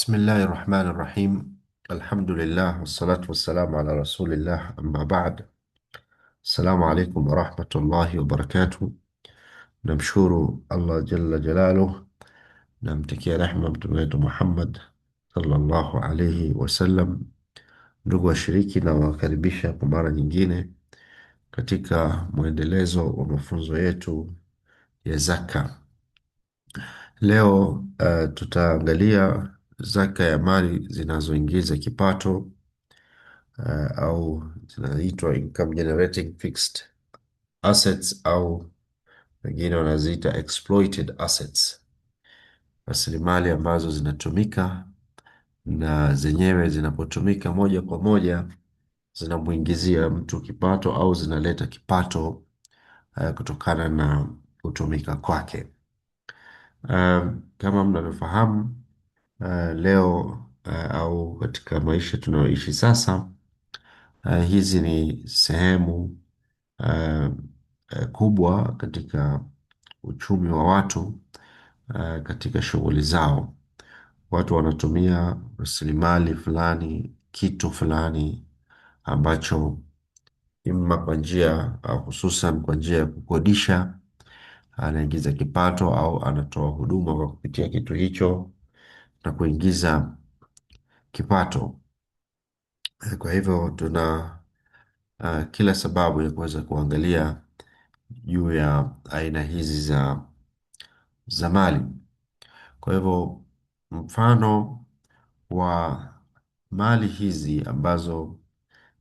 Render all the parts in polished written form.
بسم الله الرحمن الرحيم. الحمد لله والصلاة والسلام على رسول الله، أما بعد. السلام عليكم ورحمة الله وبركاته. Namshukuru Allah jalla jalaluh, namtakia rehma mtume wetu Muhammad sallallahu alayhi wasallam. Ndugu washiriki, na wakaribisha kwa mara nyingine katika mwendelezo wa mafunzo yetu ya zaka. Leo tutaangalia zaka ya mali zinazoingiza kipato au zinaitwa income generating fixed assets, au wengine wanaziita exploited assets, rasilimali ambazo zinatumika na zenyewe zinapotumika moja kwa moja zinamuingizia mtu kipato au zinaleta kipato kutokana na kutumika kwake. Kama mnavyofahamu, leo au katika maisha tunayoishi sasa, hizi ni sehemu uh, kubwa katika uchumi wa watu. Katika shughuli zao watu wanatumia rasilimali fulani, kitu fulani ambacho ima kwa njia hususan kwa njia ya kukodisha, anaingiza kipato au anatoa huduma kwa kupitia kitu hicho na kuingiza kipato. Kwa hivyo tuna kila sababu ya kuweza kuangalia juu ya aina hizi za mali. Kwa hivyo mfano wa mali hizi ambazo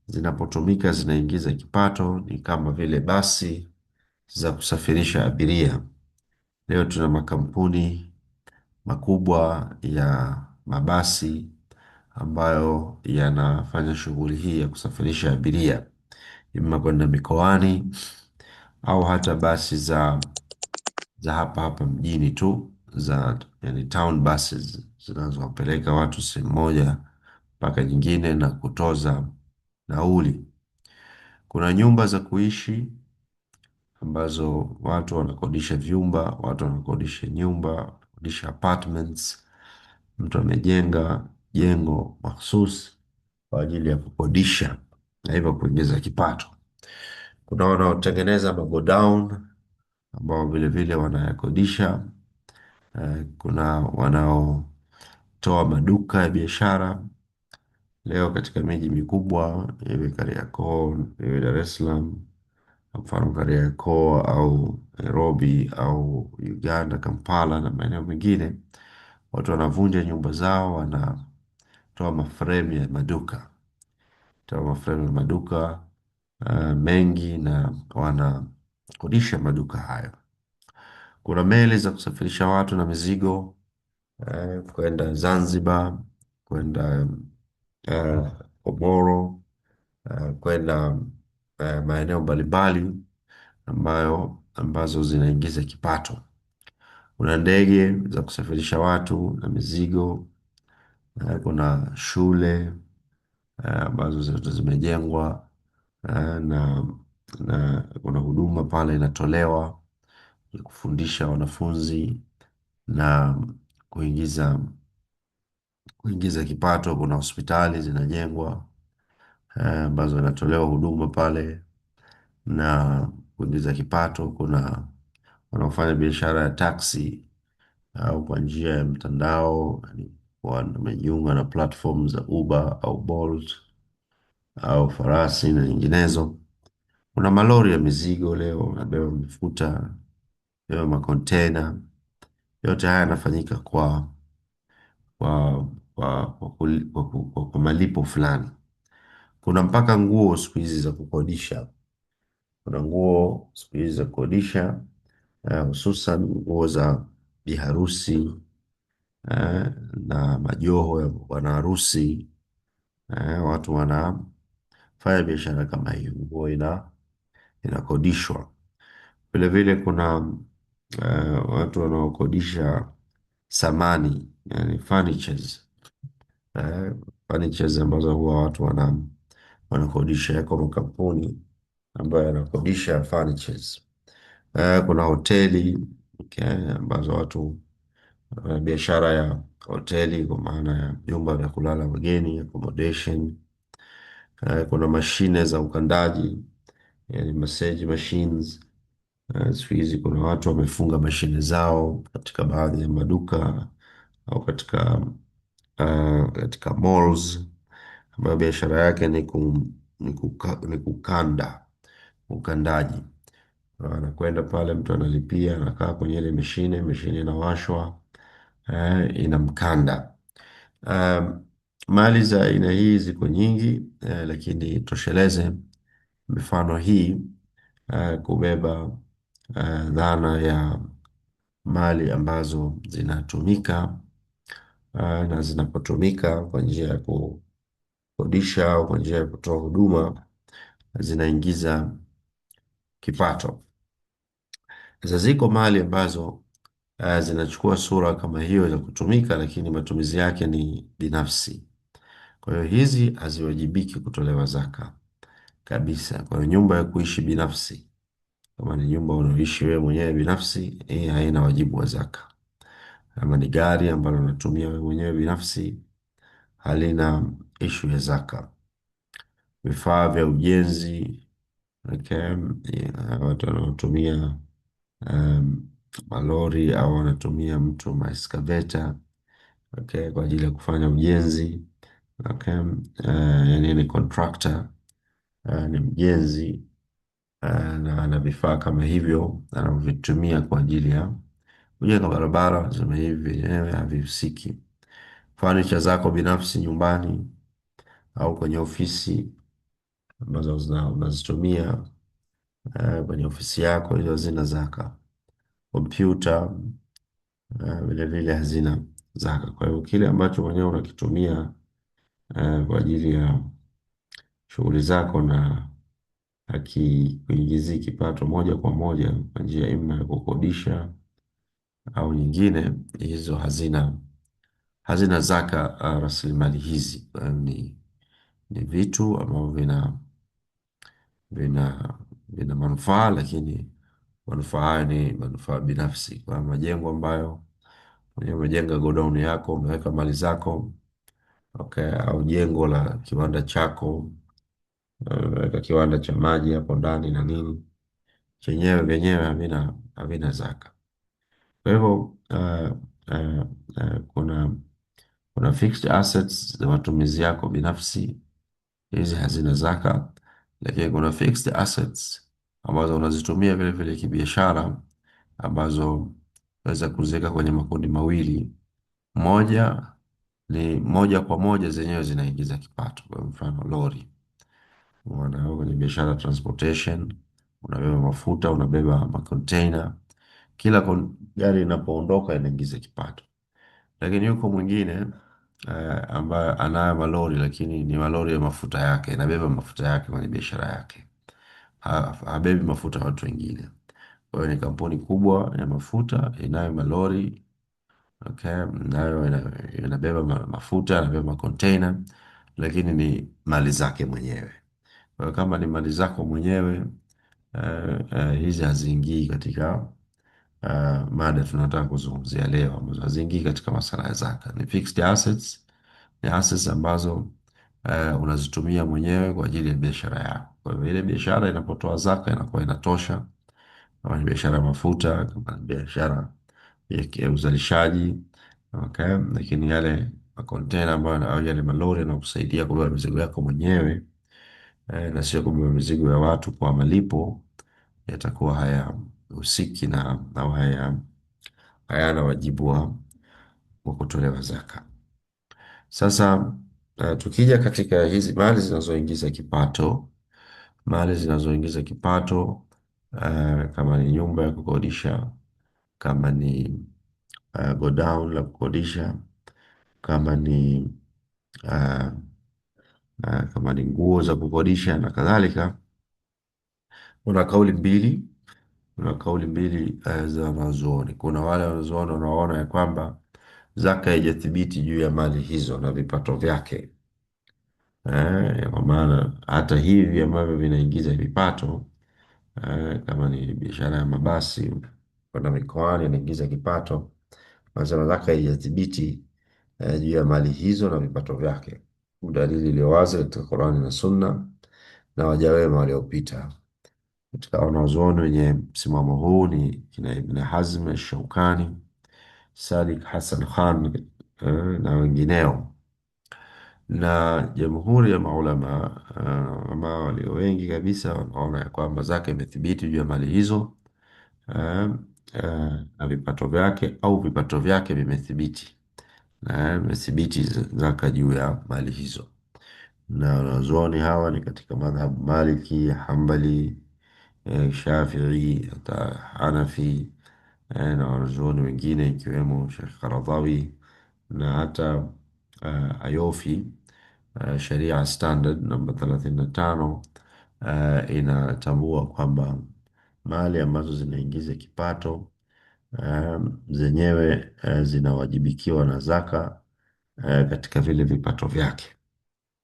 zinapotumika zinaingiza kipato ni kama vile basi za kusafirisha abiria. Leo tuna makampuni makubwa ya mabasi ambayo yanafanya shughuli hii ya kusafirisha abiria, ima kwenda mikoani au hata basi za hapa hapa mjini tu, yani town buses zinazowapeleka watu sehemu moja mpaka nyingine na kutoza nauli. Kuna nyumba za kuishi ambazo watu wanakodisha vyumba, watu wanakodisha nyumba, wanakodisha apartments. Mtu amejenga jengo mahsusi kwa ajili ya kukodisha na hivyo kuingiza kipato. Kuna wanaotengeneza magodown ambao vile vile wanayakodisha. Kuna wanaotoa maduka ya biashara. Leo katika miji mikubwa iwe Kariakoo, iwe Dar es Salaam, mfano Kariakoo au Nairobi au Uganda, Kampala na maeneo mengine, watu wanavunja nyumba zao, wanatoa mafremu ya maduka, mengi, na wanakodisha maduka hayo. Kuna meli za kusafirisha watu na mizigo kwenda Zanzibar, kwenda Komoro, kwenda maeneo mbalimbali ambazo zinaingiza kipato. Kuna ndege za kusafirisha watu na mizigo. Kuna shule ambazo zimejengwa na kuna huduma pale inatolewa ya kufundisha wanafunzi na kuingiza kipato. Kuna hospitali zinajengwa ambazo inatolewa huduma pale na kuingiza kipato. Kuna wanaofanya biashara ya taksi au kwa njia ya mtandao, yani wamejiunga na platform za Uber au Bolt au farasi na nyinginezo. Kuna malori ya mizigo leo yanabeba mafuta, yanabeba makontena. Yote haya yanafanyika kwa kwa malipo fulani. Kuna mpaka nguo siku hizi za kukodisha. Kuna nguo siku hizi za kukodisha, hususan nguo za biharusi na majoho ya bwana harusi. Watu wanafanya biashara kama hiyo, nguo inakodishwa. Vile vile kuna watu wanaokodisha samani, yani furnitures ambazo huwa watu wanakodisha. Yako makampuni ambayo yanakodisha furnitures. Kuna hoteli, okay, ambazo watu biashara ya hoteli kwa maana ya vyumba vya kulala wageni, accommodation. Kuna mashine za ukandaji, yani massage machines. Siku hizi kuna watu wamefunga mashine zao katika baadhi ya maduka au katika malls, ambayo biashara yake ni kukanda, ukandaji. Anakwenda pale, mtu analipia, anakaa kwenye ile mashine, mashine inawashwa, inamkanda. Um, Mali za aina hii ziko nyingi, lakini tosheleze mifano hii kubeba dhana ya mali ambazo zinatumika, na zinapotumika kwa njia ya kukodisha au kwa njia ya kutoa huduma zinaingiza kipato. Sasa ziko mali ambazo zinachukua sura kama hiyo za kutumika, lakini matumizi yake ni binafsi. Kwa hiyo hizi haziwajibiki kutolewa zaka kabisa. Kwa hiyo nyumba ya kuishi binafsi, kama ni nyumba unaoishi wewe mwenyewe binafsi, hii haina wajibu wa zaka. Kama ni gari ambalo unatumia wewe mwenyewe binafsi, halina ishu ya zaka. Vifaa vya ujenzi, okay, watu wanaotumia malori au wanatumia mtu excavator, okay, kwa ajili ya kufanya ujenzi, okay. Yani ni contractor, ni mjenzi, na ana vifaa kama hivyo anavyovitumia kwa ajili ya kujenga barabara. Sema hivi vyenyewe havihusiki. Furniture zako binafsi nyumbani au kwenye ofisi ambazo unazitumia kwenye ofisi yako, hizo hazina zaka. Kompyuta vile vile hazina zaka. Kwa hiyo kile ambacho mwenyewe unakitumia kwa ajili ya shughuli zako na hakikuingizii kipato moja kwa moja kwa njia ima ya kukodisha au nyingine, hizo hazina zaka. Rasilimali hizi ni vitu ambavyo vina manufaa, lakini manufaa haya ni manufaa binafsi. Kwa majengo ambayo mwenyewe umejenga godown yako, umeweka mali zako, okay, au jengo la kiwanda chako, umeweka kiwanda cha maji hapo ndani na nini, chenyewe vyenyewe havina zaka. Kwa hivyo kuna fixed assets za matumizi yako binafsi, hizi hazina zaka. Lakini kuna fixed assets ambazo unazitumia vile vile kibiashara, ambazo unaweza kuziweka kwenye makundi mawili. Moja ni moja kwa moja zenyewe zinaingiza kipato, kwa mfano lori. Unaona, kwenye biashara transportation, unabeba mafuta, unabeba macontainer, kila gari inapoondoka inaingiza kipato. Lakini yuko mwingine ambaye anayo malori, lakini ni malori ya mafuta yake, inabeba mafuta yake kwenye biashara yake, habebi mafuta ya watu wengine. Kwa hiyo ni kampuni kubwa ya mafuta inayo malori, okay, nayo inabeba mafuta, inabeba container, lakini ni mali zake mwenyewe. Kwa hiyo kama ni mali zako mwenyewe, hizi haziingii katika mada tunataka kuzungumzia leo, ambazo haziingii katika masala ya zaka. Ni fixed assets, ni assets ambazo unazitumia mwenyewe kwa ajili ya biashara yako. Kwa hiyo ile biashara inapotoa zaka inakuwa inatosha, kama ni biashara ya mafuta, kama ni biashara ya uzalishaji, okay. Lakini yale makontena ambayo au yale malori yanakusaidia kubeba mizigo yako mwenyewe, na sio kubeba mizigo ya watu kwa malipo, yatakuwa hayahusiki na au hayana wajibu wa kutolewa zaka. Sasa tukija katika hizi mali zinazoingiza kipato, mali zinazoingiza kipato, kama ni nyumba ya kukodisha, kama ni godown la kukodisha, kama ni uh, kama ni nguo za kukodisha na kadhalika, kuna kauli mbili. Kuna kauli mbili za wanazuoni. Kuna wale wanazuoni wanaona ya kwamba zaka haijathibiti juu ya mali hizo na vipato vyake, kwa maana hata hivi ambavyo vinaingiza vipato, kama ni biashara ya mabasi kwenda mikoani inaingiza kipato, Wanasema zaka haijathibiti juu ya mali hizo na vipato vyake. Dalili iliyo wazi katika Qur'ani na Sunna na waja wema waliopita. Katika wanazuoni wenye msimamo huu ni kina Ibn Hazm al-Shawkani, Sadiq Hassan Khan na wengineo, na jamhuri ya maulama ama walio wengi kabisa wanaona ya kwamba zaka imethibiti juu ya mali hizo eh, na vipato vyake au vipato vyake vimethibiti na imethibiti zaka juu ya mali hizo. Na wanazuoni hawa ni katika madhhab Maliki, Hambali, Shafii, hata Hanafi na wanazuoni wengine ikiwemo Sheikh Qaradhawi na hata Ayofi. Sharia Standard namba 35 inatambua kwamba mali ambazo zinaingiza kipato zenyewe zinawajibikiwa na zaka katika vile vipato vyake.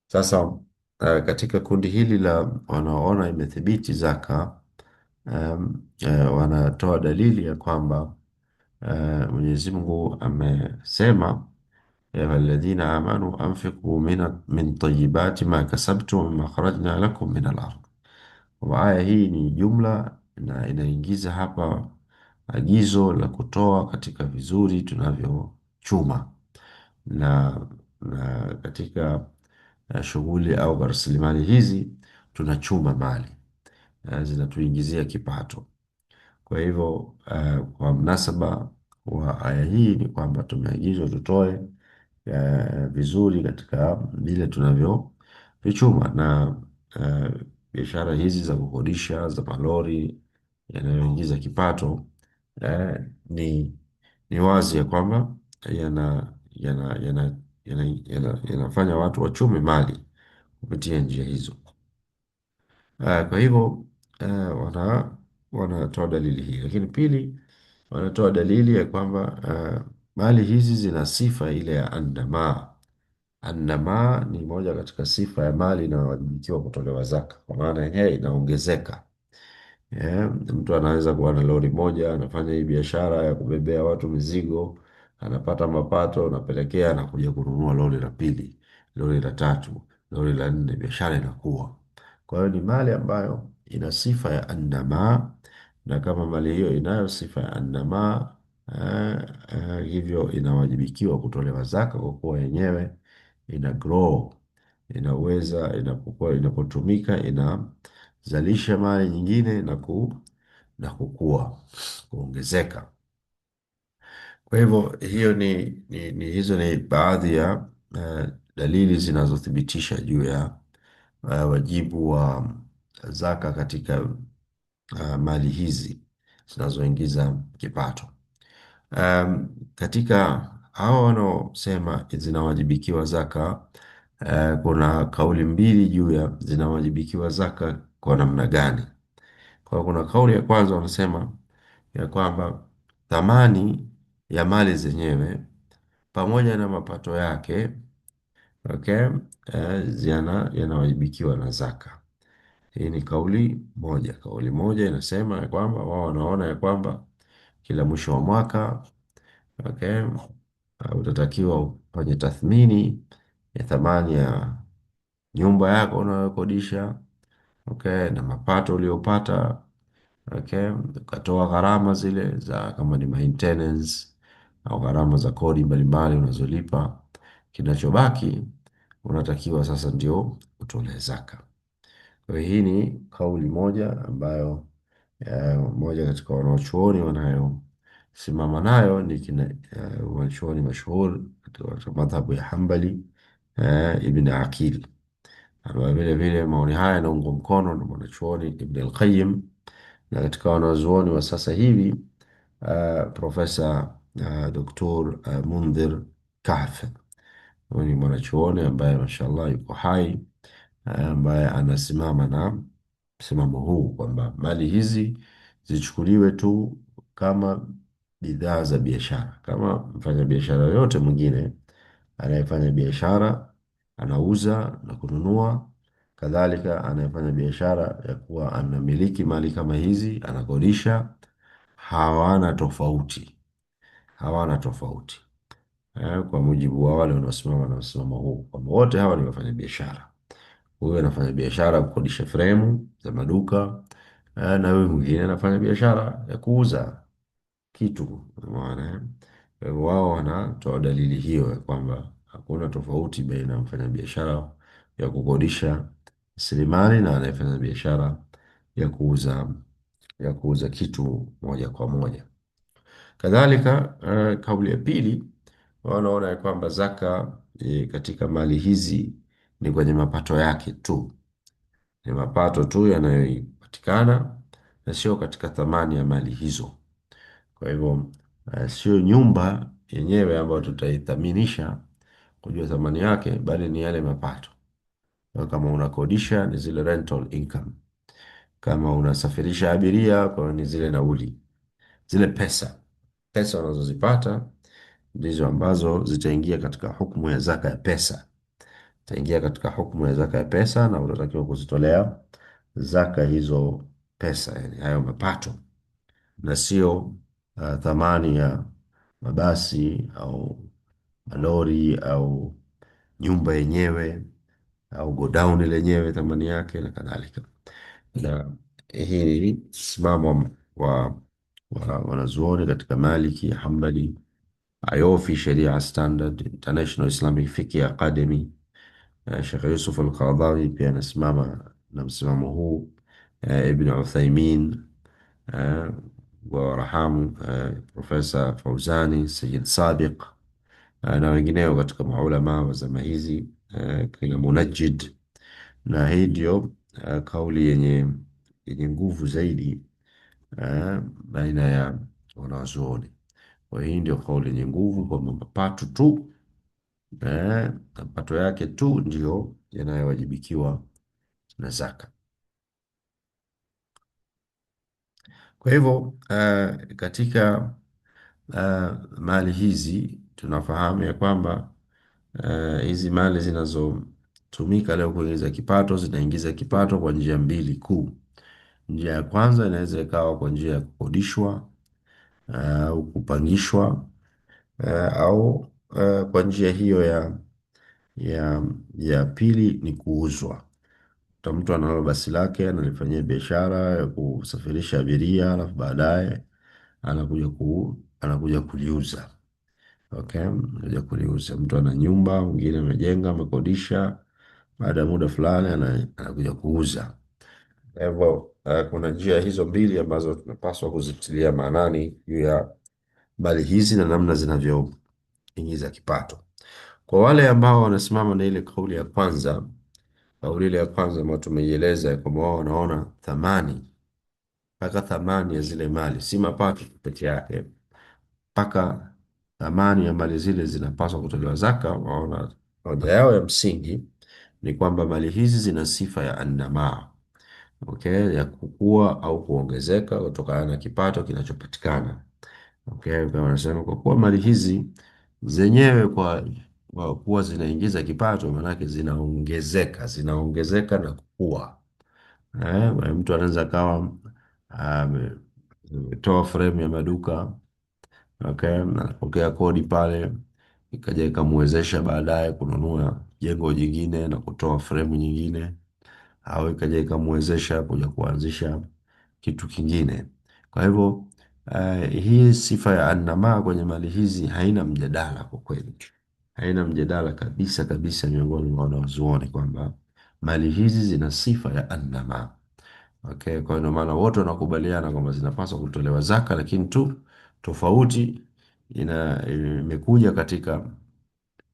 Sasa katika kundi hili la wanaoona imethibiti zaka wanatoa dalili ya kwamba Mwenyezi Mungu amesema ya ayyuhalladhina amanu anfiqu min tayyibati ma kasabtum wa mimma akhrajna lakum min al-ardh. Kwa aya hii ni jumla na inaingiza hapa agizo la kutoa katika vizuri tunavyochuma na, na katika shughuli au rasilimali hizi tunachuma mali zinatuingizia kipato. Kwa hivyo kwa mnasaba wa aya hii ni kwamba tumeagizwa tutoe vizuri katika vile tunavyovichuma, na biashara hizi za kukodisha za malori yanayoingiza kipato ni wazi ya kwamba yanafanya watu wachume mali kupitia njia hizo. Kwa hivyo wanatoa dalili hii, lakini pili wanatoa dalili ya kwamba mali hizi zina sifa ile ya annama. Annama ni moja katika sifa ya mali inayowajibikiwa kutolewa zaka, kwa maana yenyewe inaongezeka. Mtu anaweza kuwa na lori moja, anafanya hii biashara ya kubebea watu mizigo, anapata mapato, anapelekea na kuja kununua lori la pili, lori la tatu, lori la nne, biashara inakuwa. Kwa hiyo ni mali ambayo ina sifa ya annama, na kama mali hiyo inayo sifa ya annama hivyo inawajibikiwa kutolewa zaka, kwa kuwa yenyewe ina grow, inaweza inapotumika inazalisha mali nyingine na kukua, kuongezeka. Kwa hivyo hiyo hizo ni baadhi ya dalili zinazothibitisha juu ya wajibu wa zaka katika mali hizi zinazoingiza kipato. Katika hao wanaosema zinawajibikiwa zaka, kuna kauli mbili juu ya zinawajibikiwa zaka kwa namna gani. Kwa kuna kauli ya kwanza wanasema ya kwamba thamani ya mali zenyewe pamoja na mapato yake, okay, yanawajibikiwa na zaka. Hii ni kauli moja. Kauli moja inasema ya kwamba wao wanaona ya kwamba kila mwisho wa mwaka, okay, utatakiwa ufanye tathmini ya thamani ya nyumba yako unayokodisha, okay, na mapato uliyopata, okay, ukatoa gharama zile za kama ni maintenance au gharama za kodi mbalimbali unazolipa. Kinachobaki unatakiwa sasa ndio utolee zaka. Kwa hiyo hii ni kauli moja ambayo moja katika wanachuoni wanayosimama nayo ni wanachuoni mashuhuri katika madhhabu ya Hambali, Ibn Aqil, ambayo vile vile maoni haya yanaungwa mkono na mwanachuoni Ibn al-Qayyim, na katika wanazuoni wa sasa hivi Profesa Dr. Mundhir Kahf. Huyu ni mwanachuoni ambaye mashallah yuko hai, ambaye anasimama na msimamo huu kwamba mali hizi zichukuliwe tu kama bidhaa za biashara, kama mfanya biashara yoyote mwingine anayefanya biashara, anauza na kununua. Kadhalika anayefanya biashara ya kuwa anamiliki mali kama hizi, anakodisha, hawana tofauti. hawana tofauti kwa mujibu wa wale wanaosimama na msimamo huu kwamba wote hawa ni wafanyabiashara. Huyu anafanya biashara ya kukodisha fremu za maduka na huyu mwingine anafanya biashara ya kuuza kitu. Umeona, eh? Kwa hivyo wao wanatoa dalili hiyo ya kwamba hakuna tofauti baina ya mfanyabiashara ya kukodisha rasilimali na anayefanya biashara ya kuuza kitu moja kwa moja. Kadhalika, kauli ya pili, wanaona ya kwamba zaka katika mali hizi ni kwenye mapato yake tu, ni mapato tu yanayopatikana na sio katika thamani ya mali hizo. Kwa hivyo sio nyumba yenyewe ambayo tutaithaminisha kujua thamani yake, bali ni yale mapato. Kwa kama unakodisha ni zile rental income, kama unasafirisha abiria kwa ni zile nauli, zile pesa unazozipata ndizo ambazo zitaingia katika hukumu ya zaka ya pesa, zitaingia katika hukumu ya zaka ya pesa, na unatakiwa kuzitolea zaka hizo pesa, yani hayo mapato, na sio thamani ya mabasi au malori au nyumba yenyewe au godown lenyewe thamani yake na kadhalika. Na hii ni msimamo wa wanazuoni katika Maliki, Hanbali, Ayofi, Sharia Standard, International Islamic Fiqh Academy. Sheikh Yusuf Al-Qaradawi pia anasimama na msimamo huu, Ibn Uthaymin warahamu, Profesa Fauzani, Sayyid Sabiq na wengineo katika maulama wa zama hizi, kina Munajjid. Na hii ndio kauli yenye nguvu zaidi baina ya wanazuoni. Kwa hii ndio kauli yenye nguvu kwamba mapato tu, mapato yake tu ndio yanayowajibikiwa na zaka. Kwa hivyo katika mali hizi tunafahamu ya kwamba hizi mali zinazotumika leo kuingiza kipato zinaingiza kipato kwa njia mbili kuu. Njia ya kwanza inaweza ikawa kwa njia ya kukodishwa au kupangishwa, au kwa njia hiyo ya pili ni kuuzwa. Mtu analo basi lake analifanyia biashara ya kusafirisha abiria, alafu baadaye anakuja kuliuza. Okay, anakuja kuliuza. Mtu ana nyumba, mwingine amejenga, amekodisha, baada ya muda fulani anakuja kuuza. Kwa hivyo kuna njia hizo mbili ambazo tunapaswa kuzitilia maanani juu ya mali hizi na namna zinavyoingiza kipato. Kwa wale ambao wanasimama na ile kauli ya kwanza, kauli ile ya kwanza ambayo tumeieleza kwamba wao wanaona thamani, mpaka thamani ya zile mali, si mapato peke yake, mpaka thamani ya mali zile zinapaswa kutolewa zaka. Waona hoja yao ya msingi ni kwamba mali hizi zina sifa ya annamaa, okay, ya kukua au kuongezeka kutokana na kipato kinachopatikana. Okay, kwa wanasema kwa kuwa mali hizi zenyewe kwa kuwa zinaingiza kipato, maanake zinaongezeka na kukua. Mtu anaweza kawa ametoa frame ya maduka, okay, anapokea kodi pale, ikaja ikamwezesha baadaye kununua jengo jingine na kutoa fremu nyingine, au ikaja ikamwezesha kuja kuanzisha kitu kingine. Kwa hivyo hii sifa ya annamaa kwenye mali hizi haina mjadala kwa kweli, haina mjadala kabisa kabisa miongoni mwa wanazuoni kwamba mali hizi zina sifa ya annamaa. Okay, kwa hiyo maana wote wanakubaliana kwamba zinapaswa kutolewa zaka, lakini tu tofauti imekuja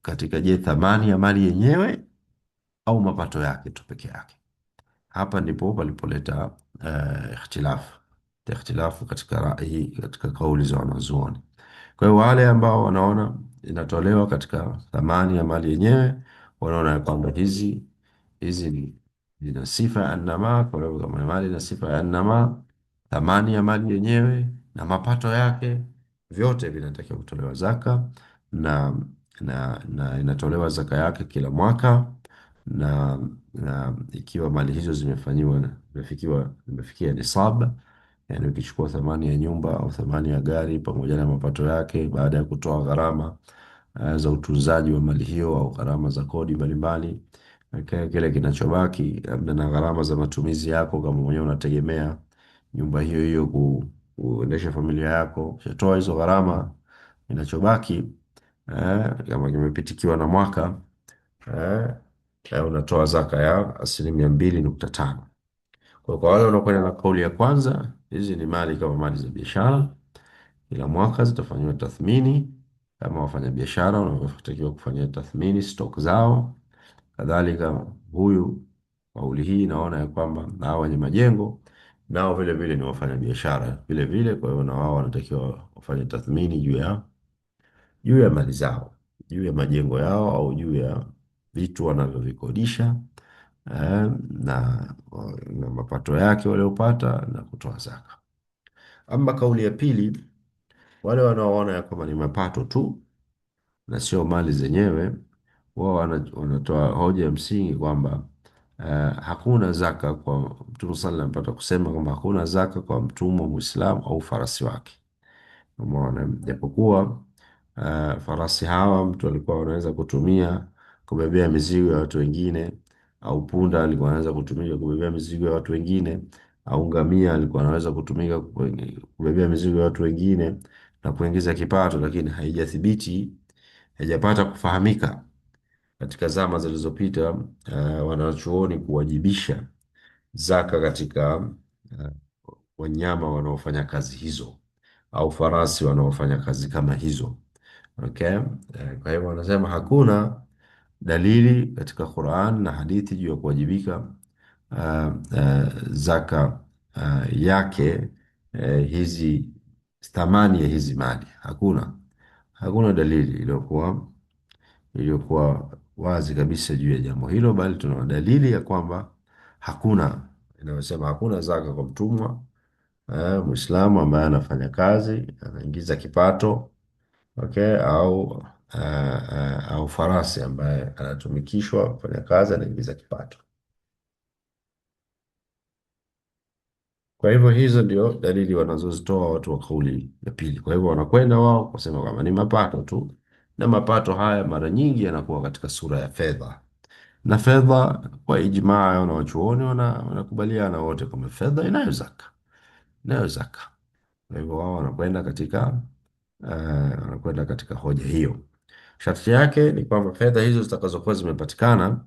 katika je, thamani ya mali yenyewe au mapato yake tu peke yake. Hapa ndipo palipoleta ikhtilafu katika rai, katika kauli za wanazuoni. Kwa hiyo wale ambao wanaona inatolewa katika thamani ya mali yenyewe, wanaona kwamba hizi zina sifa ya annama. Kwa hiyo kama mali ina sifa ya annama, thamani ya mali yenyewe na mapato yake vyote vinatakiwa kutolewa zaka, na na inatolewa zaka yake kila mwaka, na ikiwa mali hizo zimefikia nisab, Yani ukichukua thamani ya nyumba au thamani ya gari pamoja na mapato yake baada ya kutoa gharama za utunzaji wa mali hiyo au gharama za kodi mbalimbali, kile kinachobaki labda na gharama za matumizi yako kama mwenyewe unategemea nyumba hiyo hiyo kuendesha familia yako. Ukishatoa hizo gharama, kinachobaki kama kimepitikiwa na mwaka eh, unatoa zaka ya 2.5%. Kwa wale wanaokwenda na kauli ya kwanza, hizi ni mali kama mali za biashara, kila mwaka zitafanyiwa tathmini kama wafanyabiashara wanavyotakiwa kufanyia tathmini stock zao. Kadhalika huyu kauli hii naona ya kwamba na hao wenye majengo nao vile vile ni wafanyabiashara vile vile, kwa hiyo na wao wanatakiwa wafanye tathmini juu ya mali zao, juu ya majengo yao au juu ya vitu wanavyovikodisha na, na mapato yake waliopata na kutoa zaka. Ama kauli ya pili, wale wanaoona ya kwamba ni mapato tu na sio mali zenyewe, wao wanatoa hoja ya msingi kwamba hakuna zaka kwa Mtume sallallahu alaihi wasallam kusema kwamba hakuna zaka kwa mtumwa Muislamu au farasi wake. Umeona, japokuwa farasi hawa mtu alikuwa anaweza kutumia kubebea mizigo ya watu wengine, au punda alikuwa anaweza kutumika kubebea mizigo ya watu wengine, au ngamia alikuwa anaweza kutumika kubebea mizigo ya watu wengine na kuingiza kipato, lakini haijathibiti, haijapata kufahamika katika zama zilizopita wanachuoni kuwajibisha zaka katika wanyama wanaofanya kazi hizo au farasi wanaofanya kazi kama hizo. Okay? Kwa hivyo wanasema hakuna dalili katika Qur'an na hadithi juu ya kuwajibika zaka yake hizi thamani ya hizi mali. Hakuna dalili iliyokuwa wazi kabisa juu ya jambo hilo, bali tuna dalili ya kwamba hakuna inayosema hakuna zaka kwa mtumwa Muislamu ambaye anafanya kazi anaingiza kipato, okay, au farasi ambaye anatumikishwa kufanya kazi anaingiza kipato. Kwa hivyo hizo ndio dalili wanazozitoa watu wa kauli ya pili. Kwa hivyo wanakwenda wao kusema kwamba ni mapato tu, na mapato haya mara nyingi yanakuwa katika sura ya fedha, na fedha kwa ijmaa ya wanawachuoni wanakubaliana wote kwamba fedha inayo zaka. Kwa hivyo wao wanakwenda katika hoja hiyo. Sharti yake ni kwamba fedha hizo zitakazokuwa zimepatikana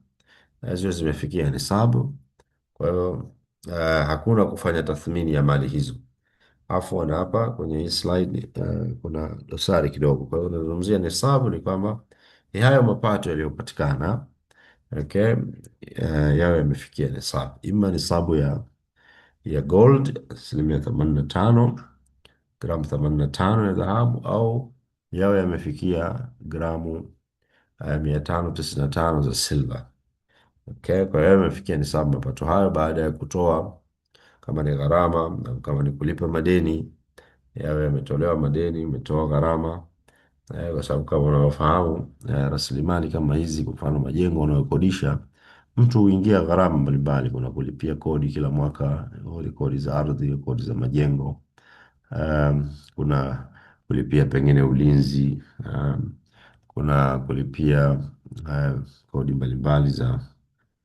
ziwe zimefikia nisabu. Kwa hiyo hakuna kufanya tathmini ya mali hizo. Afu na hapa kwenye hii slide kuna dosari kidogo. Kwa hiyo unazungumzia nisabu ni kwamba ni hayo mapato yaliyopatikana, okay, yawe yamefikia nisabu, ima nisabu ya gold 85%, gramu 85 ya dhahabu, au yawe yamefikia gramu 595 za silver. Okay, kwa hiyo yamefikia nisabu mapato hayo baada ya kutoa kama ni gharama, kama ni kulipa madeni, yawe yametolewa madeni, umetoa gharama kwa sababu kama unavyofahamu rasilimali kama hizi, kwa mfano majengo unayokodisha, mtu huingia gharama mbalimbali. Kuna kulipia kodi kila mwaka, kodi za ardhi, kodi za majengo, kuna kulipia pengine ulinzi, kuna kulipia kodi mbalimbali za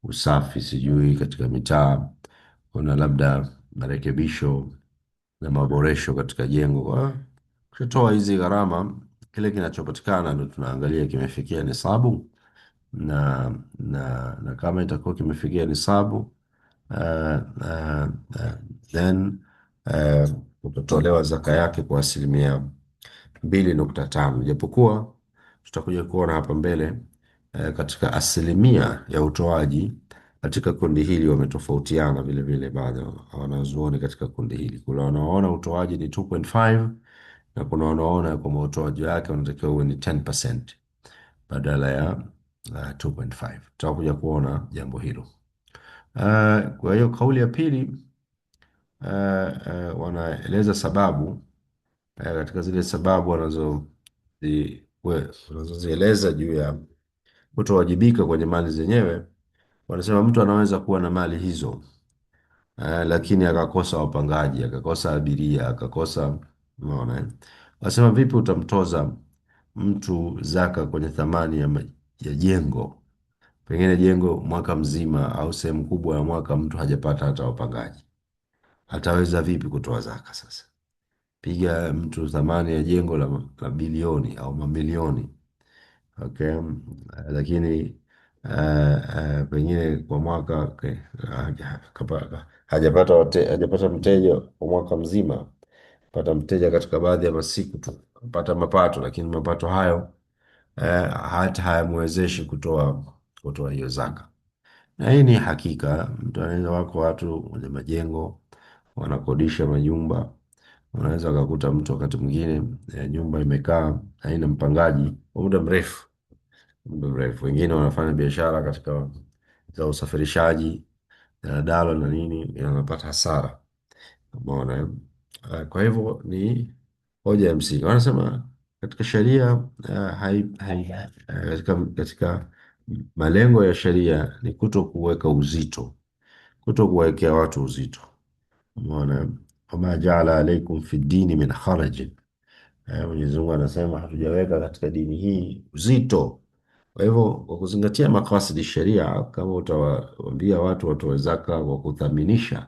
usafi sijui katika mitaa, kuna labda marekebisho na maboresho katika jengo. Kutoa hizi gharama, kile kinachopatikana ndio tunaangalia kimefikia nisabu, na kama itakuwa kimefikia nisabu uh, uh, uh, then utatolewa zaka yake kwa 2.5%, japokuwa tutakuja kuona hapa mbele katika asilimia ya utoaji katika kundi hili wametofautiana vile vile. Baadhi ya wanazuoni katika kundi hili, kuna wanaoona utoaji ni 2.5 na kuna wanaoona kwamba utoaji wake unatakiwa uwe ni 10% badala ya 2.5. Tutakuja kuona jambo hilo. Kwa hiyo kauli ya pili wanaeleza sababu katika zile sababu wanazozieleza juu ya kutowajibika kwenye mali zenyewe. Wanasema mtu anaweza kuwa na mali hizo lakini akakosa wapangaji, akakosa abiria, akakosa, unaona eh? Wasema vipi utamtoza mtu zaka kwenye thamani ya jengo, pengine jengo mwaka mzima au sehemu kubwa ya mwaka mtu hajapata hata wapangaji, ataweza vipi kutoa zaka sasa? Piga mtu thamani ya jengo la bilioni au mamilioni, okay. Lakini pengine kwa mwaka okay, hajapata mteja kwa mwaka mzima, pata mteja katika baadhi ya masiku tu, pata mapato, lakini mapato hayo hata hayamwezeshi kutoa hiyo zaka. Na hii ni hakika, mtu anaweza, wako watu wenye majengo wanakodisha majumba, unaweza ukakuta mtu wakati mwingine nyumba imekaa haina mpangaji kwa muda mrefu. Wengine wanafanya biashara katika za usafirishaji, daladala na nini, wanapata hasara. Umeona eh? Kwa hivyo ni hoja ya msingi. Wanasema katika sheria katika malengo ya sheria ni kuto kuweka uzito, kuto kuwekea watu uzito. Umeona, wama jaala alaikum fi dini min harajin. Mwenyezi Mungu anasema hatujaweka katika dini hii uzito. Kwa hivyo kwa kuzingatia makasidi sheria, kama utawaambia watu watoe zaka kwa kuthaminisha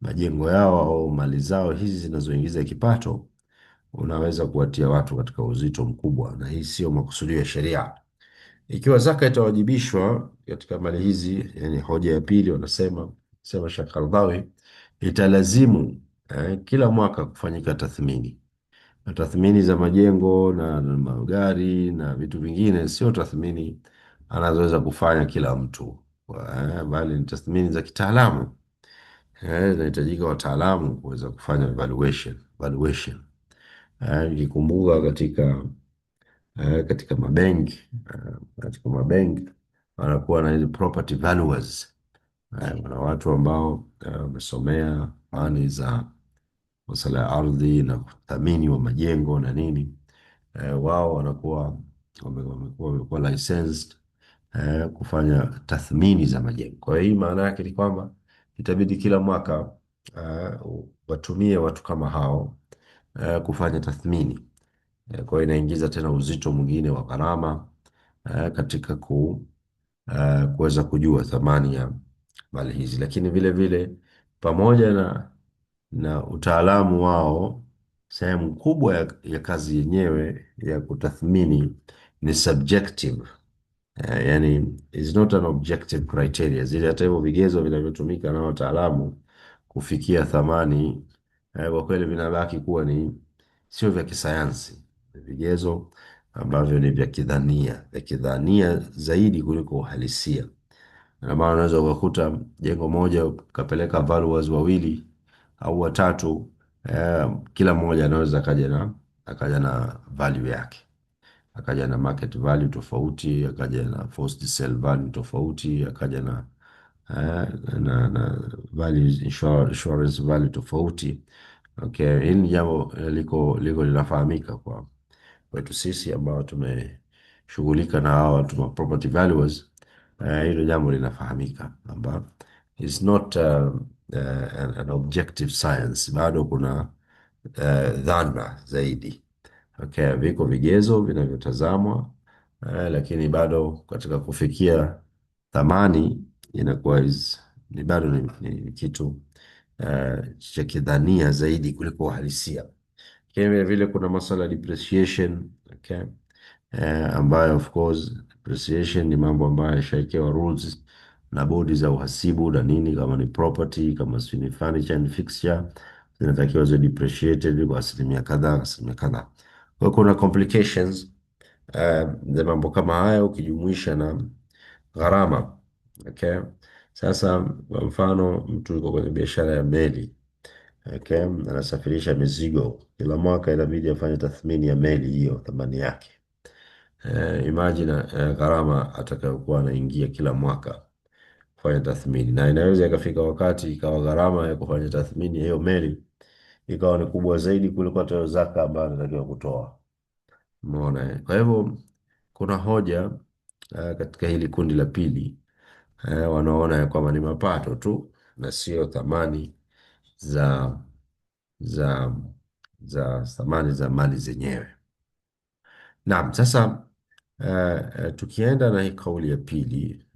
majengo yao au mali zao hizi zinazoingiza kipato, unaweza kuwatia watu katika uzito mkubwa, na hii sio makusudio ya sheria. Ikiwa zaka itawajibishwa katika mali hizi, yani hoja ya pili, sema Sheikh Qaradawi, italazimu kila mwaka kufanyika tathmini, na tathmini za majengo na magari na vitu vingine sio tathmini anazoweza kufanya kila mtu, bali ni tathmini za kitaalamu. Inahitajika wataalamu kuweza kufanya valuation. Nikikumbuka katika mabenki wanakuwa na hizi property valuers. Wana watu ambao wamesomea fani za masuala ya ardhi na uthamini wa majengo na nini. Wao wamekuwa licensed kufanya tathmini za majengo. Kwa hiyo maana yake ni kwamba itabidi kila mwaka watumie watu kama hao kufanya tathmini. Kwa hiyo inaingiza tena uzito mwingine wa gharama katika kuweza kujua thamani ya mali hizi, lakini vile vile pamoja na utaalamu wao, sehemu kubwa ya kazi yenyewe ya kutathmini ni subjective. Yani is not an objective criteria. Zile hata hivyo vigezo vinavyotumika na wataalamu kufikia thamani kwa kweli vinabaki kuwa sio vya kisayansi, ni vigezo ambavyo ni vya kidhania zaidi kuliko uhalisia. Na maana unaweza ukakuta jengo moja ukapeleka valuers wawili au watatu, kila mmoja anaweza akaja na value yake, akaja na market value tofauti, akaja na forced sale value tofauti, akaja na insurance value tofauti. Okay, hili ni jambo liko linafahamika kwa kwetu sisi ambao tumeshughulika na hawa watu wa property valuers. Hilo jambo linafahamika kwamba is not an objective science, bado kuna dhana zaidi. Okay, viko vigezo vinavyotazamwa lakini bado katika kufikia thamani inakuwa bado ni kitu cha kidhania zaidi kuliko uhalisia. Lakini vile vile kuna masuala ya depreciation, okay, ambayo of course depreciation ni mambo ambayo yashawekewa rules na bodi za uhasibu na nini, kama ni property, kama si ni furniture and fixture, zinatakiwa ziwe depreciated kwa asilimia kadhaa, asilimia kadhaa. Kwa hiyo kuna complications za mambo kama haya ukijumuisha na gharama, okay. Sasa kwa mfano mtu yuko kwenye biashara ya meli, okay, anasafirisha mizigo, kila mwaka inabidi afanye tathmini ya meli hiyo, thamani yake. Imagine gharama atakayokuwa anaingia kila mwaka kufanya tathmini, na inaweza ikafika wakati ikawa gharama ya kufanya tathmini ya hiyo meli ikawa ni kubwa zaidi kuliko hata hiyo zaka ambayo anatakiwa kutoa. Umeona eh? Kwa hivyo kuna hoja katika hili kundi la pili wanaona ya kwamba ni mapato tu na sio thamani za za thamani za mali zenyewe. Naam, sasa tukienda na hii kauli ya pili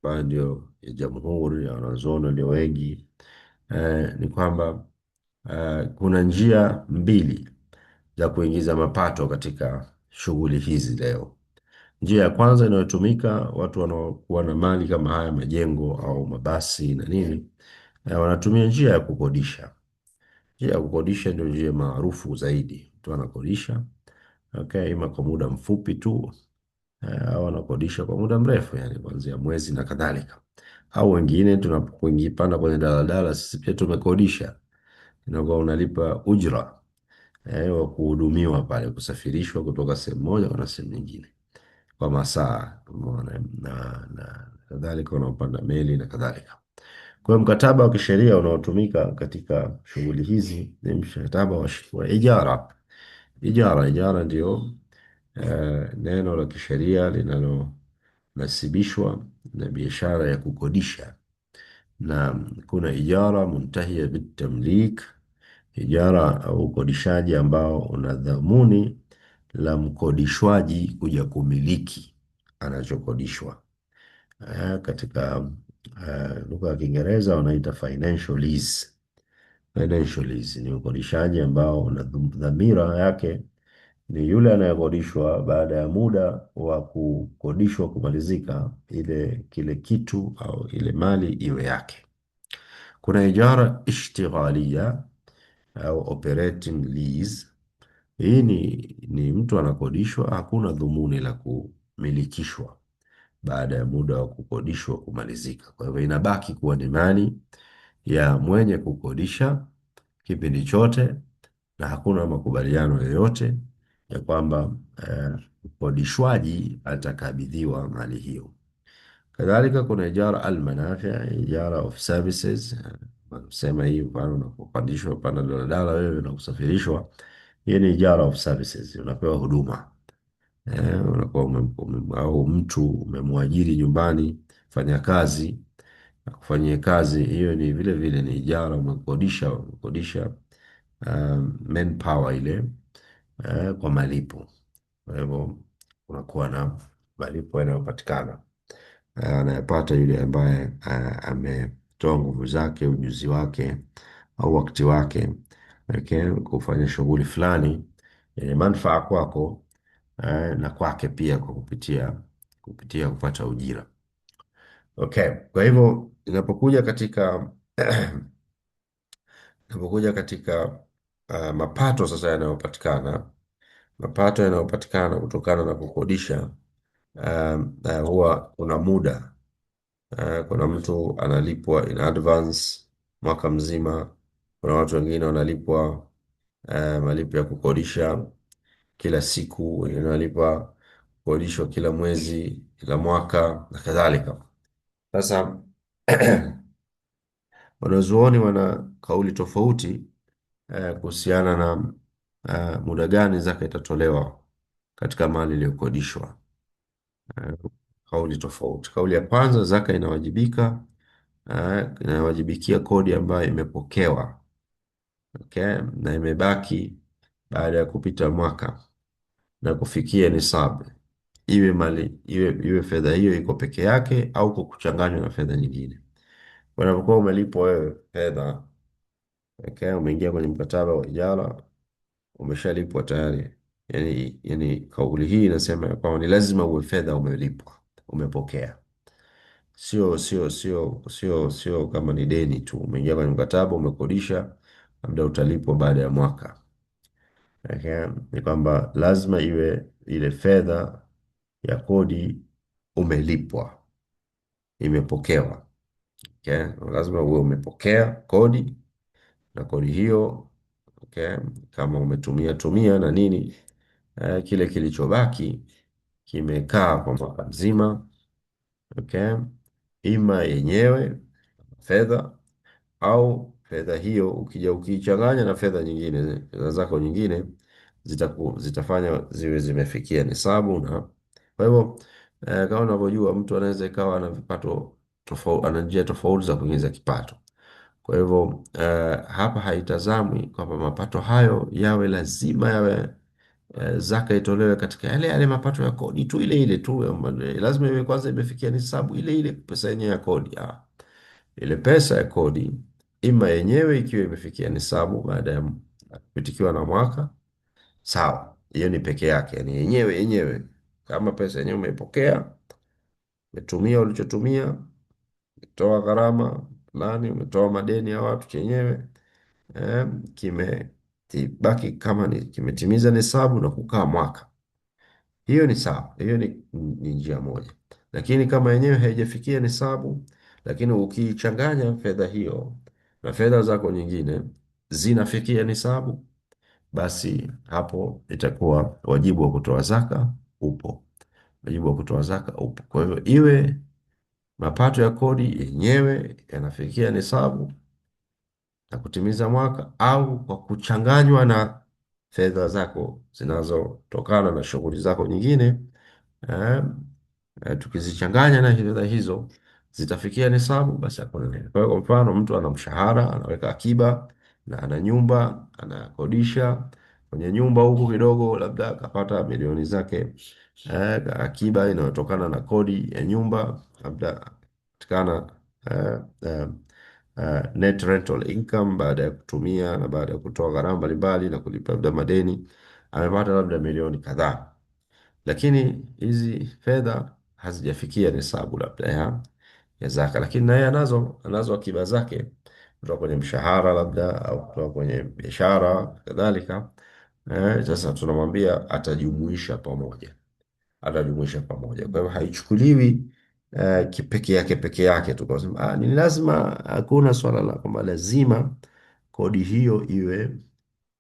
ambayo ndio ya jamhuri ya wanazuoni walio wengi, ni kwamba kuna njia mbili za kuingiza mapato katika shughuli hizi leo. Njia ya kwanza inayotumika watu wanaokuwa na mali kama haya majengo au mabasi na nini, wanatumia njia ya kukodisha. Njia ya kukodisha ndio njia maarufu zaidi. Mtu anakodisha, okay, ima kwa muda mfupi tu, au anakodisha kwa muda mrefu, yani kuanzia mwezi na kadhalika. Au wengine tunapopanda kwenye daladala, sisi pia tumekodisha, inakuwa unalipa ujra wa kuhudumiwa pale, kusafirishwa kutoka sehemu moja kwenda sehemu nyingine kwa masaa, umeona, na kadhalika, unaopanda meli na kadhalika. Kwa hiyo mkataba wa kisheria unaotumika katika shughuli hizi ni mkataba wa ijara. Ijara ndio neno la kisheria linalonasibishwa na biashara ya kukodisha, na kuna ijara muntahia bitamlik, ijara au ukodishaji ambao una dhamuni la mkodishwaji kuja kumiliki anachokodishwa. Katika lugha ya Kiingereza wanaita financial lease. Financial lease ni ukodishaji ambao una dhamira yake ni yule anayekodishwa, baada ya muda wa kukodishwa kumalizika, ile kile kitu au ile mali iwe yake. Kuna ijara ishtighalia au operating lease. Hii ni mtu anakodishwa, hakuna dhumuni la kumilikishwa baada ya muda wa kukodishwa kumalizika. Kwa hivyo inabaki kuwa ni mali ya mwenye kukodisha kipindi chote, na hakuna makubaliano yoyote ya kwamba mkodishwaji atakabidhiwa mali hiyo. Kadhalika kuna ijara almanafi, ijara of services. Sema hii mfano unapopandishwa panda daladala wewe na kusafirishwa, hii ni ijara of services, unapewa huduma. Unakuwa au mtu umemwajiri nyumbani fanya kazi kufanyia kazi, hiyo ni vile vile ni ijara, umekodisha manpower ile kwa malipo. Kwa hivyo unakuwa na malipo yanayopatikana anayepata yule ambaye ametoa nguvu zake, ujuzi wake au wakati wake, okay, kufanya shughuli fulani yenye manufaa kwako na kwake pia kwa kupitia kupata ujira. Okay, kwa hivyo inapokuja katika mapato sasa yanayopatikana kutokana na kukodisha, huwa kuna muda. Kuna mtu analipwa in advance mwaka mzima. Kuna watu wengine wanalipwa malipo ya kukodisha kila siku, wengine wanalipa kukodishwa kila mwezi, kila mwaka na kadhalika. Sasa wanazuoni wana kauli tofauti kuhusiana na muda gani zaka itatolewa katika mali iliyokodishwa. Kauli tofauti. Kauli ya kwanza, zaka inawajibikia kodi ambayo imepokewa, okay, na imebaki baada ya kupita mwaka na kufikia nisabu, iwe fedha hiyo iko peke yake au kwa kuchanganywa na fedha nyingine. Unapokuwa umelipwa wewe fedha, okay, umeingia kwenye mkataba wa ijara, umeshalipwa tayari. Yani kauli hii inasema ya kwamba ni lazima uwe fedha umelipwa, umepokea. Sio kama ni deni tu, umeingia kwenye mkataba, umekodisha, labda utalipwa baada ya mwaka. Okay? Ni kwamba lazima iwe ile fedha ya kodi umelipwa, imepokewa. Okay? Lazima uwe umepokea kodi, na kodi hiyo, okay, kama umetumia na nini, kile kilichobaki kimekaa kwa mwaka mzima, okay, ima yenyewe fedha au fedha hiyo ukija ukiichanganya na fedha nyingine zako nyingine zitafanya ziwe zimefikia nisabu. Na kwa hivyo kama unavyojua, mtu anaweza ikawa ana vipato tofauti, ana njia tofauti za kuingiza kipato. Kwa hivyo hapa haitazamwi kwamba mapato hayo yawe lazima yawe zaka itolewe katika yale yale mapato ya kodi tu ile ile tu, lazima iwe kwanza imefikia nisabu ile ile pesa yenyewe ya kodi. Ile pesa ya kodi ima yenyewe ikiwa imefikia nisabu baada ya kupitikiwa na mwaka, sawa, hiyo ni peke yake, yani yenyewe kama pesa yenyewe umeipokea, umetumia ulichotumia, umetoa gharama fulani, umetoa madeni ya watu chenyewe kimebaki kama ni kimetimiza nisabu na kukaa mwaka, hiyo ni sawa, hiyo ni njia moja. Lakini kama yenyewe haijafikia nisabu, lakini ukiichanganya fedha hiyo na fedha zako nyingine zinafikia nisabu, basi hapo itakuwa wajibu wa kutoa zaka upo, wajibu wa kutoa zaka upo. Kwa hivyo iwe mapato ya kodi yenyewe yanafikia nisabu na kutimiza mwaka, au kwa kuchanganywa na fedha zako zinazotokana na shughuli zako nyingine eh, tukizichanganya na fedha hizo zitafikia nisabu, basi hakuna neno. Kwa hiyo kwa mfano mtu ana mshahara, anaweka akiba na ana nyumba anakodisha, kwenye nyumba huku kidogo labda akapata milioni zake akiba inayotokana na kodi ya nyumba, labda kutokana eh, eh, net rental income baada ya kutumia na baada ya kutoa gharama mbalimbali na kulipa labda madeni, amepata labda milioni kadhaa, lakini hizi fedha hazijafikia nisabu labda ya zaka, lakini naye anazo akiba zake kutoka kwenye mshahara labda au kutoka kwenye biashara kadhalika. Sasa tunamwambia atajumuisha pamoja. Kwa hivyo haichukuliwi peke yake tu, kwa sababu ni lazima, hakuna swala la kwamba lazima kodi hiyo iwe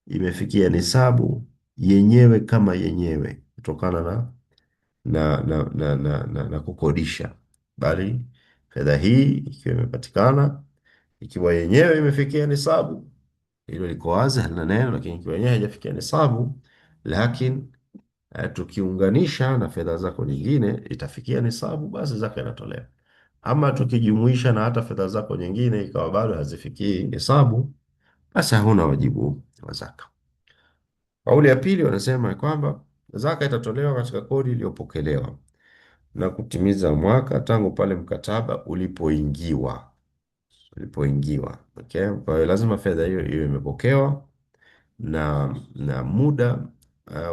imefikia nisabu yenyewe kama yenyewe kutokana na kukodisha, bali fedha hii ikiwa imepatikana ikiwa yenyewe imefikia nisabu, hilo liko wazi, halina neno. Lakini ikiwa yenyewe haijafikia nisabu, lakini tukiunganisha na fedha zako nyingine itafikia nisabu, basi zaka inatolewa. Ama tukijumuisha na hata fedha zako nyingine ikawa bado hazifikii nisabu, basi hakuna wajibu wa zaka. Kauli ya pili wanasema kwamba zaka itatolewa katika kodi iliyopokelewa na kutimiza mwaka tangu pale mkataba ulipoingiwa. Okay? Kwa hiyo lazima fedha hiyo iwe imepokewa na muda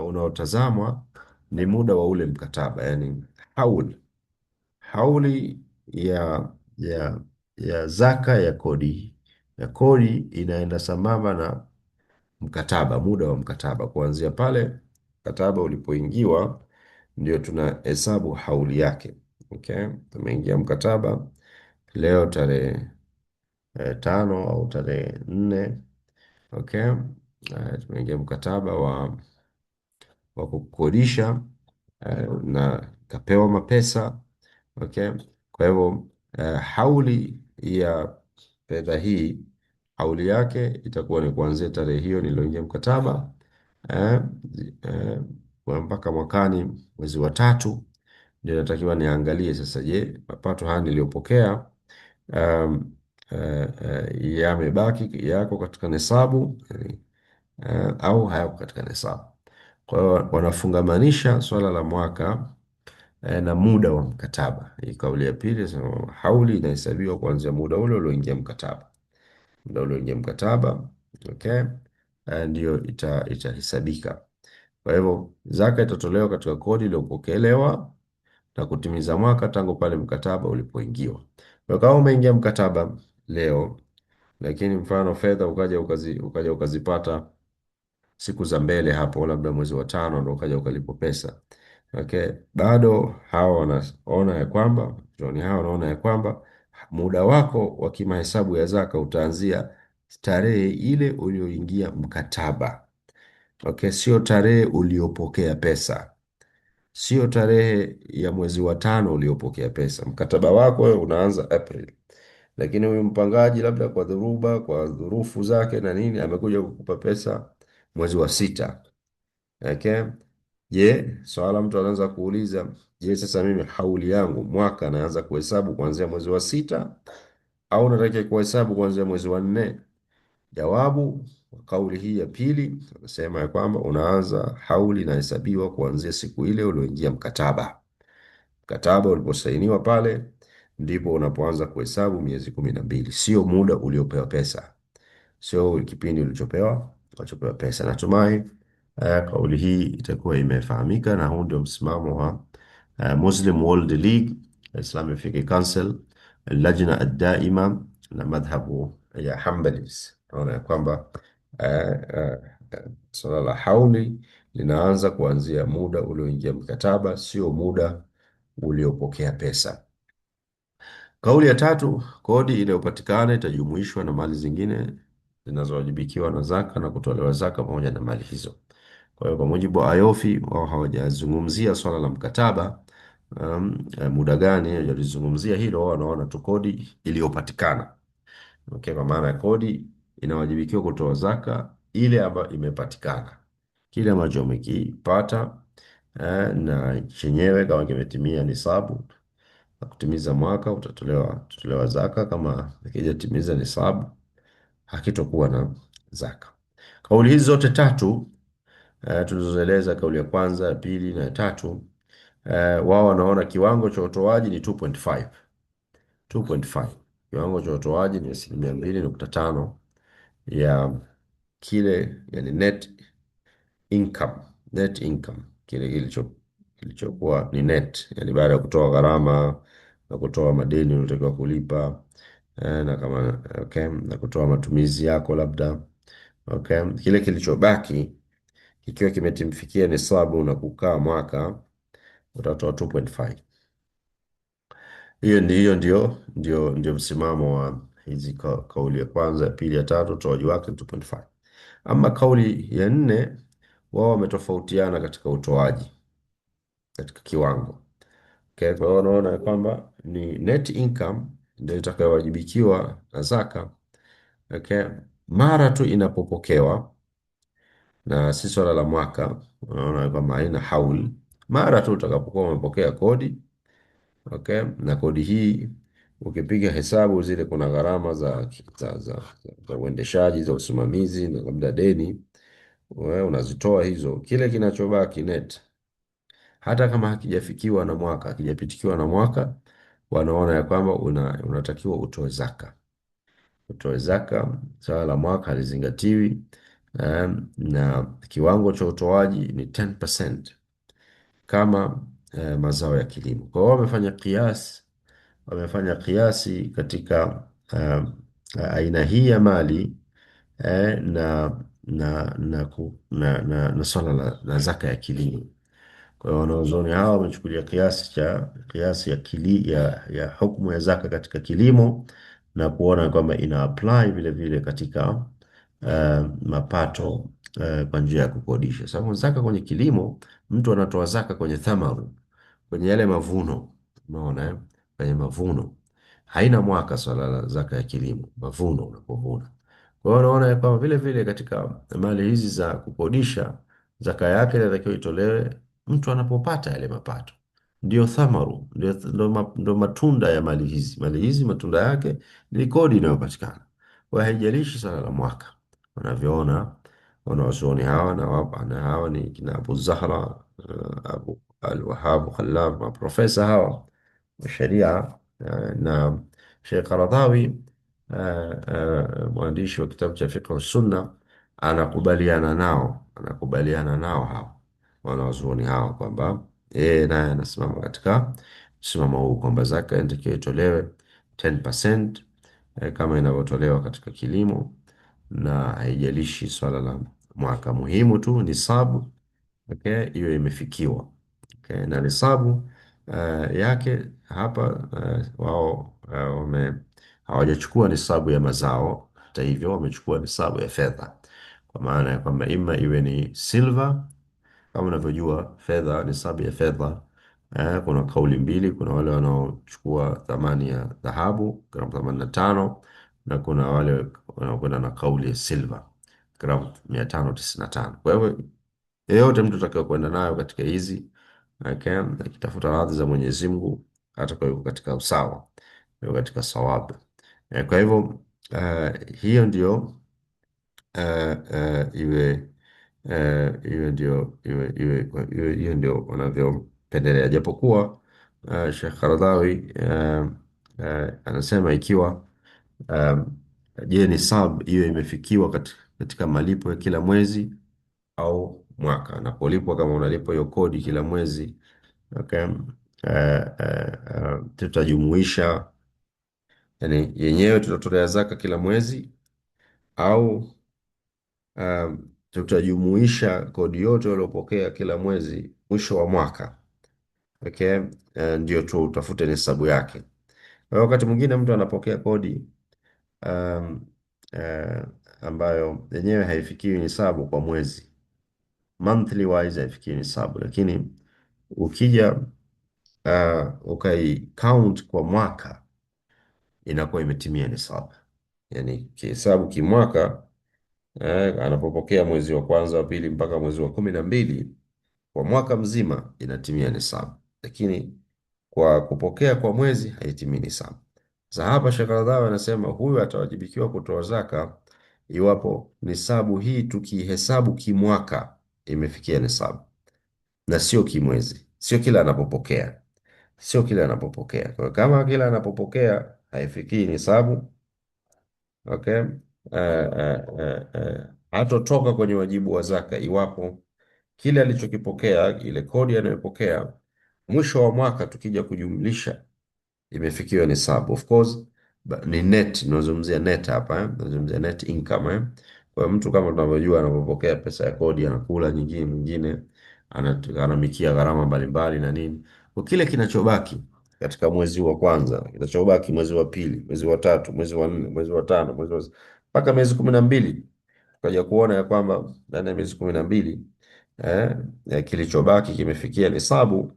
unaotazamwa ni muda wa ule mkataba, yani hauli ya zaka ya kodi inaenda sambamba na mkataba, muda wa mkataba kuanzia pale mkataba ulipoingiwa ndio tunahesabu hauli yake. Okay? Tumeingia mkataba leo tarehe 5 au tarehe 4. Okay? Tumeingia mkataba wa kukodisha na kapewa mapesa. Okay? Kwa hivyo hauli ya fedha hii, hauli yake itakuwa ni kuanzia tarehe hiyo niliyoingia mkataba eh, eh, mpaka mwakani mwezi wa tatu, ndio natakiwa niangalie sasa, je, mapato haya niliyopokea yamebaki yako katika nisabu au hayako katika nisabu. Kwa hiyo wanafungamanisha swala la mwaka na muda wa mkataba. Hii kauli ya pili, so hauli inahesabiwa kuanzia muda ule ulioingia mkataba, okay, ndio itahesabika. Kwa hivyo zaka itatolewa katika kodi iliyopokelewa na kutimiza mwaka tangu pale mkataba ulipoingiwa. Kwa kama umeingia mkataba leo, lakini mfano fedha ukaja ukazipata siku za mbele hapo, labda mwezi wa tano ndo ukaja ukalipo pesa. Okay, bado hawa wanaona ya kwamba muda wako wa kimahesabu ya zaka utaanzia tarehe ile ulioingia mkataba. Okay, sio tarehe uliopokea pesa, sio tarehe ya mwezi wa tano uliopokea pesa. Mkataba wako wewe unaanza April, lakini huyu mpangaji labda kwa dhuruba, kwa dhurufu zake na nini, amekuja kukupa pesa mwezi wa sita. Okay? Je, swala mtu anaanza kuuliza, je, sasa mimi hauli yangu mwaka naanza kuhesabu kuanzia mwezi wa sita au unatakiwa kuhesabu kuanzia mwezi wa nne? Jawabu wa kauli hii ya pili, anasema ya kwamba unaanza, hauli inahesabiwa kuanzia siku ile ulioingia mkataba. Mkataba uliposainiwa pale ndipo unapoanza kuhesabu miezi 12, sio muda uliopewa pesa, sio kipindi ulichopewa pesa. Natumai kauli hii itakuwa imefahamika, na huu ndio msimamo wa Muslim World League, Islamic Fiqh Council, Lajna Ad-Daima na madhhabu ya Hanbalis. Naona ya kwamba eh, eh, suala la hauli linaanza kuanzia muda ulioingia mkataba, sio muda uliopokea pesa. Kauli ya tatu, kodi inayopatikana itajumuishwa na mali zingine zinazowajibikiwa na zaka na kutolewa zaka pamoja na mali hizo. Kwa hiyo kwa mujibu wa Ayofi, wao hawajazungumzia swala la mkataba, muda gani, hawajalizungumzia hilo. Wao wanaona tu kodi iliyopatikana. Okay, kwa maana ya kodi inawajibikiwa kutoa zaka ile ambayo imepatikana, kile ambacho umekipata na chenyewe kama kimetimia nisabu na kutimiza mwaka utatolewa zaka. Kama hakijatimiza nisabu hakitokuwa na zaka. Kauli hizi zote tatu tulizoeleza, kauli ya kwanza, ya pili na ya tatu, wao wanaona kiwango cha utoaji ni 2.5. 2.5 kiwango cha utoaji ni 2.5 ya kile, yani net income, kile kilichokuwa ni net, yani baada ya kutoa gharama na kutoa madeni unatakiwa kulipa na kama okay, na kutoa matumizi yako labda okay, kile kilichobaki kikiwa kimetimfikia nisabu na kukaa mwaka utatoa 2.5. Hiyo ndio msimamo wa hizi kauli ya kwanza, ya pili, ya tatu, utoaji wake ni 2.5. Ama kauli ya nne, wao wametofautiana katika utoaji, katika kiwango. Okay, kwa hiyo wanaona ya kwamba ni net income ndio itakayowajibikiwa na zaka. Okay, mara tu inapopokewa, na si swala la mwaka. Unaona kwamba haina haul, mara tu utakapokuwa umepokea kodi. Okay, na kodi hii ukipiga hesabu zile, kuna gharama za uendeshaji, za usimamizi na labda deni, wewe unazitoa hizo, kile kinachobaki net, hata kama hakijapitikiwa na mwaka, wanaona ya kwamba unatakiwa utoe zaka. Utoe zaka, swala la mwaka halizingatiwi. Na kiwango cha utoaji ni 10% kama mazao ya kilimo. Kwa hiyo wamefanya kiasi katika aina hii ya mali na swala la zaka ya kilimo. Kwa hiyo wanazuoni hawa wamechukulia kiasi ya hukumu ya zaka katika kilimo na kuona kwamba ina apply vile vile katika mapato kwa njia ya kukodisha. Sababu zaka kwenye kilimo, mtu anatoa zaka kwenye thamaru, kwenye yale mavuno. Unaona kwenye mavuno haina mwaka. Swala la zaka ya kilimo, mavuno unapovuna. Kwa hiyo unaona kwamba vile vile katika mali hizi za kukodisha, zaka yake inatakiwa itolewe mtu anapopata yale mapato, ndio thamaru, ndio matunda ya mali hizi. Mali hizi matunda yake ni kodi inayopatikana. Kwa hiyo haijalishi swala la mwaka, wanavyoona wanawazuoni hawa. Na hawa ni kina Abu Zahra, Abu Al-Wahhab Khallaf, maprofesa hawa wa sharia, na Sheikh Qaradhawi, mwandishi wa kitabu cha Fiqh Sunna, anakubaliana nao hawa wanawazuoni hawa kwamba yeye naye anasimama katika msimamo huu kwamba zaka inatakiwa itolewe 10% kama inavyotolewa katika kilimo, na haijalishi swala la mwaka. Muhimu tu nisabu, okay, hiyo imefikiwa. Okay, na nisabu yake hapa wao hawajachukua nisabu ya mazao. Hata hivyo wamechukua nisabu ya fedha, kwa maana ya kwamba ima iwe ni silver. Kama unavyojua fedha, nisabu ya fedha, kuna kauli mbili. Kuna wale wanaochukua thamani ya dhahabu gramu 85, na kuna wale wanaokwenda na kauli ya silver gramu 595. Kwa hivyo yeyote mtu atakaye kwenda nayo katika hizi, okay, akitafuta radhi za Mwenyezi Mungu, atakuwa yuko katika usawa, yuko katika sawabu. Kwa hivyo hiyo ndio iwe hiyo ndio wanavyopendelea, japokuwa Sheikh Qaradhawi anasema ikiwa um, je, nisab hiyo imefikiwa katika malipo ya kila mwezi au mwaka, anapolipwa kama unalipwa hiyo kodi kila mwezi, okay. Tutajumuisha, yani yenyewe tutatolea zaka kila mwezi au tutajumuisha kodi yote waliopokea kila mwezi mwisho wa mwaka, okay. Ndio tu utafute hesabu yake. Kwa hiyo wakati mwingine mtu anapokea kodi um, uh, ambayo yenyewe haifikii hesabu kwa mwezi, monthly wise haifikii hesabu, lakini ukija ukai count kwa mwaka inakuwa imetimia hesabu, yani kihesabu kimwaka. Anapopokea mwezi wa kwanza, wa pili mpaka mwezi wa 12 kwa mwaka mzima inatimia nisabu, lakini kwa kupokea kwa mwezi haitimii nisabu. Sasa hapa Sheikh Radhawi anasema huyu atawajibikiwa kutoa zaka iwapo nisabu hii tukihesabu kimwaka imefikia nisabu na sio kimwezi, sio kila anapopokea, sio kila anapopokea. Kwa hiyo kama kila anapopokea haifikii nisabu, okay, hatotoka kwenye wajibu wa zaka iwapo kile alichokipokea, ile kodi anayopokea mwisho wa mwaka tukija kujumlisha imefikiwa nisabu. Of course ni net, tunazungumzia net hapa tunazungumzia net income Kwa mtu kama tunavyojua anapopokea pesa ya kodi anakula nyingine, mwingine anamikia gharama mbalimbali na nini, kwa kile kinachobaki katika mwezi wa kwanza, kinachobaki mwezi wa pili, mwezi wa tatu, mwezi wa nne, mwezi wa tano, mpaka miezi 12, tukaja kuona ya kwamba ndani ya miezi 12 kilichobaki kimefikia nisabu,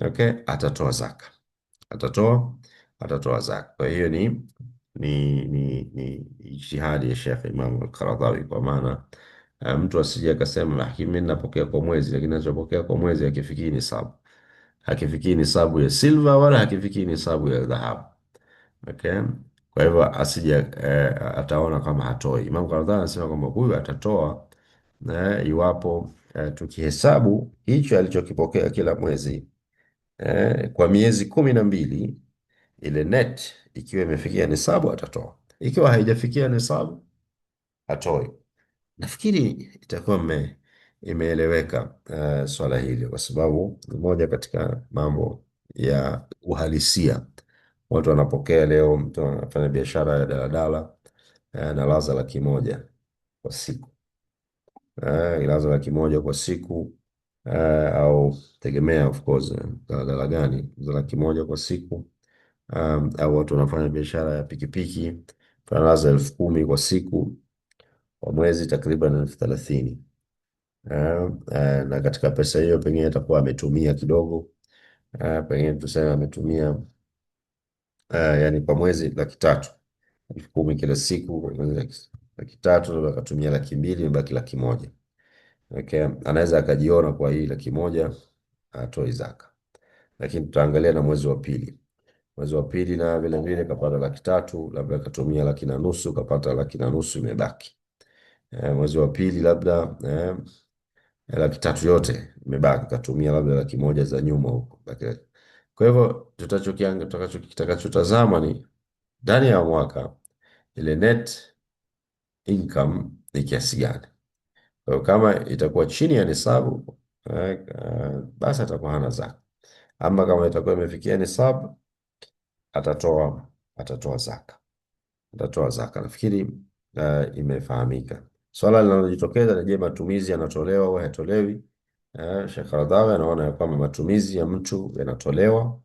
okay, atatoa zaka, atatoa atatoa zaka. Kwa hiyo ni ijtihadi ya Sheikh Imam Al-Qaradhawi, kwa maana mtu asije akasema lakini mimi napokea kwa mwezi, lakini ninachopokea kwa mwezi hakifikii nisabu, hakifikii nisabu ya silva wala hakifikii nisabu ya dhahabu, okay. Kwa hivyo asije ataona kama hatoi. Imam Qaradhawi anasema kwamba huyu atatoa iwapo tukihesabu hicho alichokipokea kila mwezi kwa miezi 12, ile net ikiwa imefikia nisabu atatoa, ikiwa haijafikia nisabu hatoi. Nafikiri itakuwa imeeleweka swala hili, kwa sababu ni moja katika mambo ya uhalisia. Watu wanapokea leo, mtu anafanya biashara ya daladala analaza 100,000 kwa siku, ilaza 100,000 kwa siku, au tegemea of course daladala gani za 100,000 kwa siku. Au watu wanafanya biashara ya pikipiki wanalaza 10,000 kwa siku, kwa mwezi takriban 30,000. Na katika pesa hiyo pengine atakuwa ametumia kidogo, pengine tuseme ametumia yani kwa mwezi 300,000, 10,000 kila siku, kwa mwezi 300,000, akatumia 200,000, imebaki 100,000. Okay. Anaweza akajiona kwa hii 100,000 atoi zaka, lakini tutaangalia na mwezi wa pili. Mwezi wa pili na vile vile kapata 300,000, labda akatumia 1,500,000, kapata 1,500,000 imebaki. Mwezi wa pili labda 300,000 yote imebaki, katumia labda 100,000 za nyuma huko. Kwa hivyo tutakachotazama ni ndani ya mwaka ile net income ni kiasi gani. Kwa hiyo kama itakuwa chini ya nisabu basi atakuwa hana zaka, ama kama itakuwa imefikia nisabu atatoa zaka, atatoa zaka. Nafikiri imefahamika. Swala linalojitokeza ni je, matumizi yanatolewa au hayatolewi? Sheikh Radhawi anaona ya kwamba matumizi ya mtu yanatolewa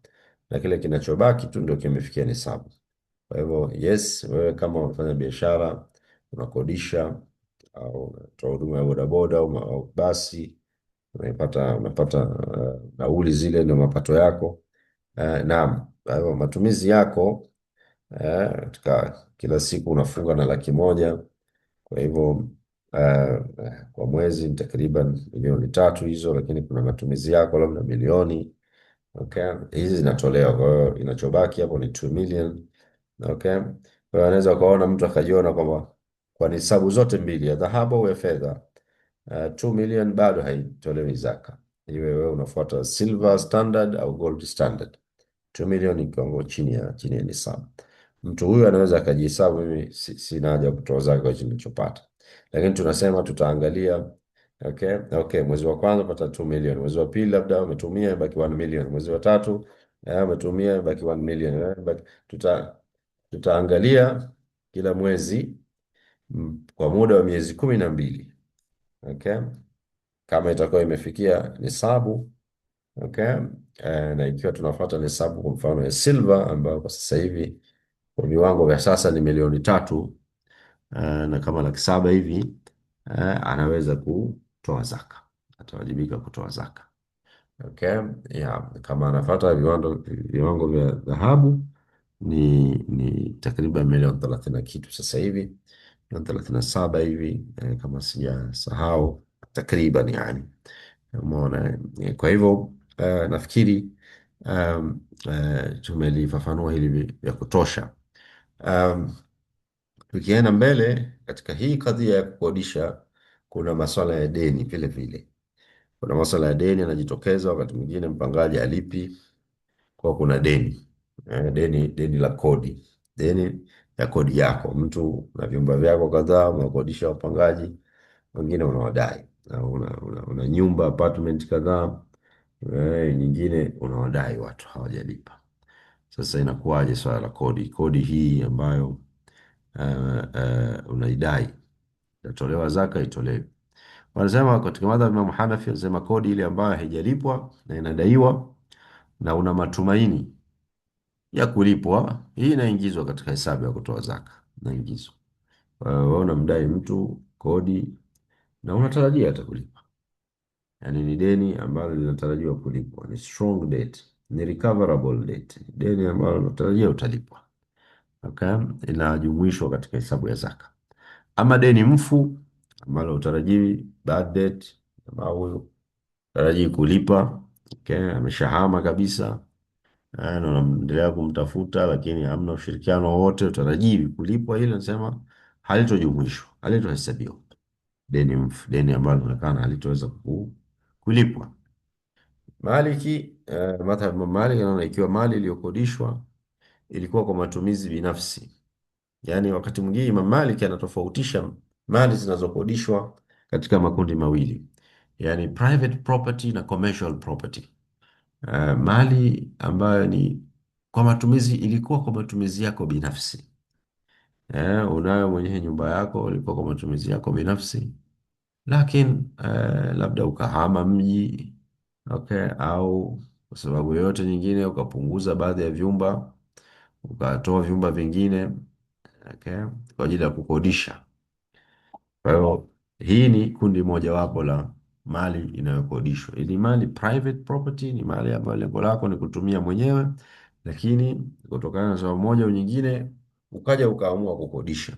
na kile kinachobaki tu ndio kimefikia nisabu. Kwa hivyo yes, wewe kama unafanya biashara, unakodisha au unatoa huduma ya bodaboda au basi, unapata nauli, zile ndio mapato yako. Naam, kwa hivyo matumizi yako katika kila siku unafunga na 100,000. Kwa hivyo kwa mwezi ni takriban 3 milioni hizo, lakini kuna matumizi yako labda milioni, okay. Hizi zinatolewa, kwa hiyo inachobaki hapo ni 2 million, okay. Kwa hiyo anaweza ukaona mtu akajiona kwamba kwa nisabu zote mbili, ya dhahabu au ya fedha, 2 million bado haitolewi zaka, iwe wewe unafuata silver standard au gold standard. 2 million ni kiwango chini ya nisabu. Mtu huyu anaweza akajihesabu, mimi sina haja ya kutoa zaka kwa hicho nilichopata, lakini tunasema tutaangalia. Okay, mwezi wa kwanza pata 2 million, mwezi wa pili labda umetumia imebaki 1 million, mwezi wa tatu umetumia imebaki 1 million, tutaangalia kila mwezi kwa muda wa miezi 12. Okay, kama itakuwa imefikia nisabu. Okay. Na ikiwa tunafuata nisabu kwa mfano ya silver ambayo kwa sasa hivi kwa viwango vya sasa ni milioni 3, na kama laki 7 hivi, anaweza kutoa zaka, atawajibika kutoa zaka. Okay. Kama anafuata viwango vya dhahabu ni takriban milioni 30 na kitu sasa hivi, milioni 37 hivi, kama sijasahau takriban yani. Umeona, kwa hivyo nafikiri tumelifafanua hili vya kutosha. Um, Tukienda mbele katika hii kadhia ya kukodisha, kuna masuala ya deni vile vile. Kuna masuala ya deni yanajitokeza wakati mwingine mpangaji alipi, kwa kuna deni, deni la kodi, deni ya kodi yako. Mtu na vyumba vyako kadhaa unakodisha wapangaji wengine unawadai, na una nyumba apartment kadhaa, nyingine unawadai watu hawajalipa. Sasa inakuwaje swala la kodi? Kodi hii ambayo unaidai itatolewa zaka, itolewe? Wanasema katika madhhabi ya Imam Hanafi, wanasema kodi ile ambayo haijalipwa na inadaiwa na una matumaini ya kulipwa, hii inaingizwa katika hesabu ya kutoa zaka, inaingizwa. Wewe unamdai mtu kodi na unatarajia atakulipa, yani ni deni ambalo linatarajiwa kulipwa, ni strong debt, ni recoverable debt, deni ambalo unatarajia utalipwa. Okay, inajumuishwa katika hesabu ya zaka. Ama deni mfu ambalo utarajiwi, bad debt, ambao huyo utarajii kulipa, okay, ameshahama kabisa, na unaendelea kumtafuta lakini hamna ushirikiano wowote, utarajii kulipwa, ile nasema halitojumuishwa, halitohesabiwa. Deni mfu, deni ambalo linaonekana halitoweza kulipwa. Maliki, madhhabu ya Malik anaona ikiwa mali iliyokodishwa ilikuwa kwa matumizi binafsi. Yaani wakati mwingine Imam Malik anatofautisha mali zinazokodishwa katika makundi mawili, yaani private property na commercial property. Mali ambayo ni kwa matumizi, ilikuwa kwa matumizi yako binafsi. Unayo mwenyewe nyumba yako, ilikuwa kwa matumizi yako binafsi, lakini labda ukahama mji, okay, au kwa sababu yoyote nyingine ukapunguza baadhi ya vyumba, ukatoa vyumba vingine, okay, kwa ajili ya kukodisha. Kwa hiyo hii ni kundi mojawapo la mali inayokodishwa. Ili mali private property ni mali ambayo lengo lako ni kutumia mwenyewe, lakini kutokana na sababu moja au nyingine ukaja ukaamua kukodisha.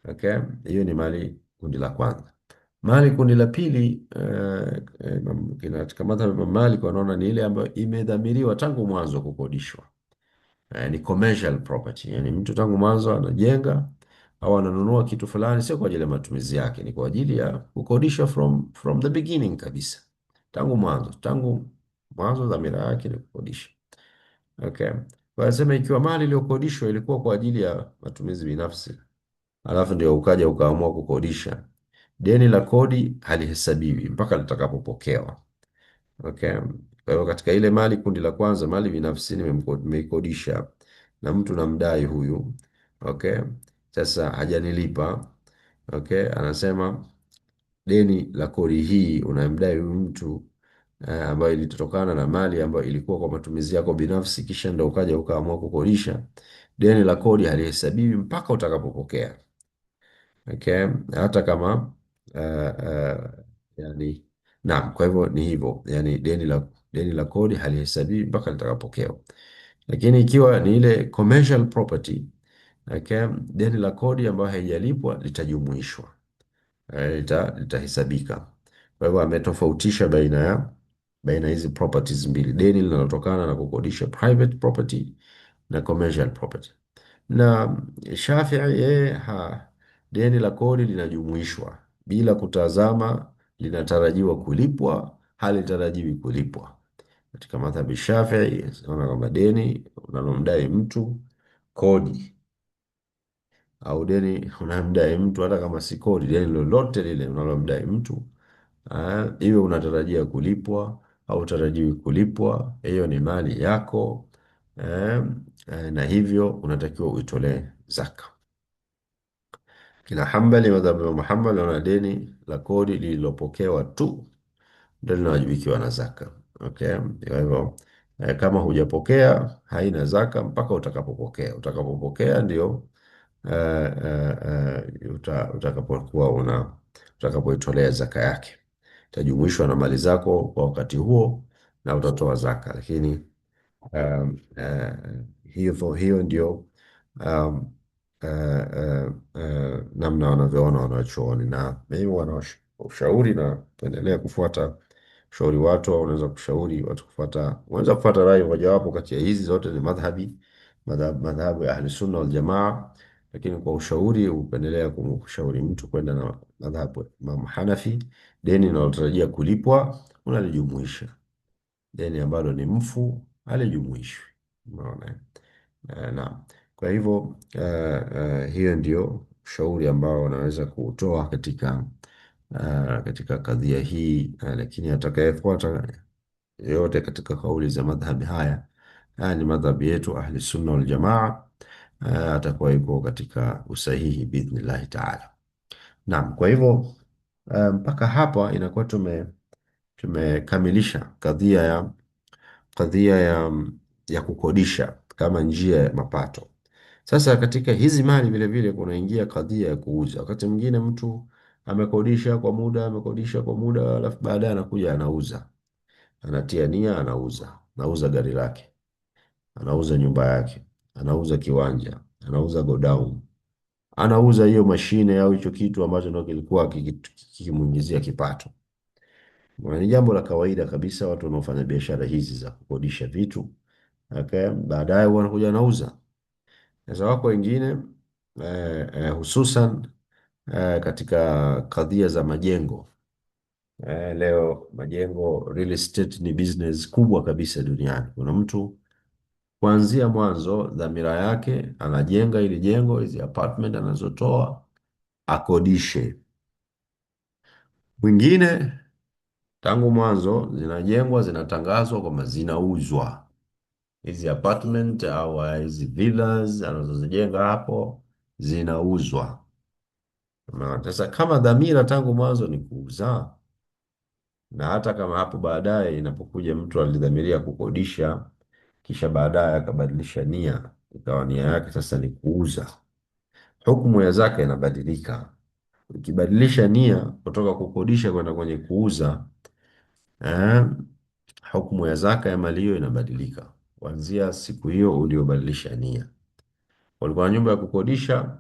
Okay? Hiyo ni mali kundi la kwanza. Mali kundi la pili, katika madhhabu ya Malik wanaona ni ile ambayo imedhamiriwa tangu mwanzo kukodishwa. Ni commercial property, yani mtu tangu mwanzo anajenga au ananunua kitu fulani, sio kwa ajili ya matumizi yake, ni kwa ajili ya kukodisha from the beginning kabisa, tangu mwanzo dhamira yake ni kukodisha. Okay, wanasema ikiwa mali iliyokodishwa ilikuwa kwa ajili ya matumizi binafsi, alafu ndio ukaja ukaamua kukodisha, deni la kodi halihesabiwi mpaka litakapopokewa. Okay. Kwa hiyo katika ile mali kundi la kwanza, mali binafsi, nimeikodisha na mtu namdai huyu. Okay. Sasa hajanilipa. Okay. Anasema deni la kodi hii unamdai huyu mtu, ambayo ilitokana na mali ambayo ilikuwa kwa matumizi yako binafsi, kisha ndio ukaja ukaamua kukodisha, deni la kodi halihesabiwi mpaka utakapopokea. Okay. Hata kama yani, naam, kwa hivyo ni hivyo, yani deni la kodi halihesabiwi mpaka litakapokewa. Lakini ikiwa ni ile commercial property, okay, deni la kodi ambayo haijalipwa litajumuishwa, litahesabika. Kwa hivyo ametofautisha baina hizi properties mbili, deni linalotokana na kukodisha private property na commercial property. Na Shafii yeye deni la kodi linajumuishwa bila kutazama linatarajiwa kulipwa, halitarajiwi kulipwa. Katika madhhabi Shafii naona kwamba deni unalomdai mtu kodi au deni unamdai mtu hata kama si kodi, deni lolote lile unalomdai mtu iwe unatarajia kulipwa au utarajiwi kulipwa, hiyo ni mali yako eh, na hivyo unatakiwa uitolee zaka. Kina Hambali, madhhabu ya Muhammad, wana deni la kodi lililopokewa tu ndio linawajibikiwa na zaka. Okay, kwa hivyo kama hujapokea haina zaka mpaka utakapopokea. Utakapopokea ndio utakapokuwa utakapoitolea zaka yake, itajumuishwa na mali zako kwa wakati huo na utatoa zaka. Lakini hiyo ndio um, namna wanavyoona wanachuoni, na mimi wanaushauri na kuendelea kufuata ushauri watu, au unaweza kushauri watu kufuata, unaweza kufuata rai mojawapo kati ya hizi zote, ni madhhabu ya Ahli Sunna wal Jamaa, lakini kwa ushauri hupendelea kumshauri mtu kwenda na madhhabu ya Imam Hanafi. Deni linalotarajia kulipwa unalijumuisha, deni ambalo ni mfu halijumuishwi. Unaona naam. Kwa hivyo hiyo ndio ushauri ambao wanaweza kuutoa katika kadhia hii, lakini atakayefuata yote katika kauli za madhhabi haya ni madhhabi yetu Ahli Sunna wal Jamaa, atakuwa yuko katika usahihi biidhnillahi taala. Naam, kwa hivyo mpaka hapa inakuwa tumekamilisha kadhia ya kukodisha kama njia ya mapato. Sasa katika hizi mali vile vile kunaingia kadhia ya kuuza. Wakati mwingine mtu amekodisha kwa muda, alafu baadaye anakuja anauza, anatia nia, anauza gari lake, anauza nyumba yake, anauza kiwanja, anauza godown, anauza hiyo mashine au hicho kitu ambacho ndio kilikuwa kikimuingizia kipato. Ni jambo la kawaida kabisa watu wanaofanya biashara hizi za kukodisha vitu. Okay, baadaye wanakuja nauza. Sasa wako wengine hususan katika kadhia za majengo. Leo majengo, real estate ni business kubwa kabisa duniani. Kuna mtu kuanzia mwanzo dhamira yake anajenga ili jengo, hizi apartment anazotoa akodishe. Mwingine tangu mwanzo zinajengwa, zinatangazwa kwamba zinauzwa hizi apartment au hizi villas anazozijenga hapo zinauzwa. Sasa kama dhamira tangu mwanzo ni kuuza, na hata kama hapo baadaye inapokuja mtu alidhamiria kukodisha, kisha baadaye akabadilisha nia, ikawa nia yake sasa ni kuuza, hukumu ya zaka inabadilika. Ukibadilisha nia kutoka kukodisha kwenda kwenye kuuza, eh, hukumu ya zaka ya mali hiyo inabadilika kuanzia siku hiyo uliobadilisha nia. Walikuwa na nyumba ya kukodisha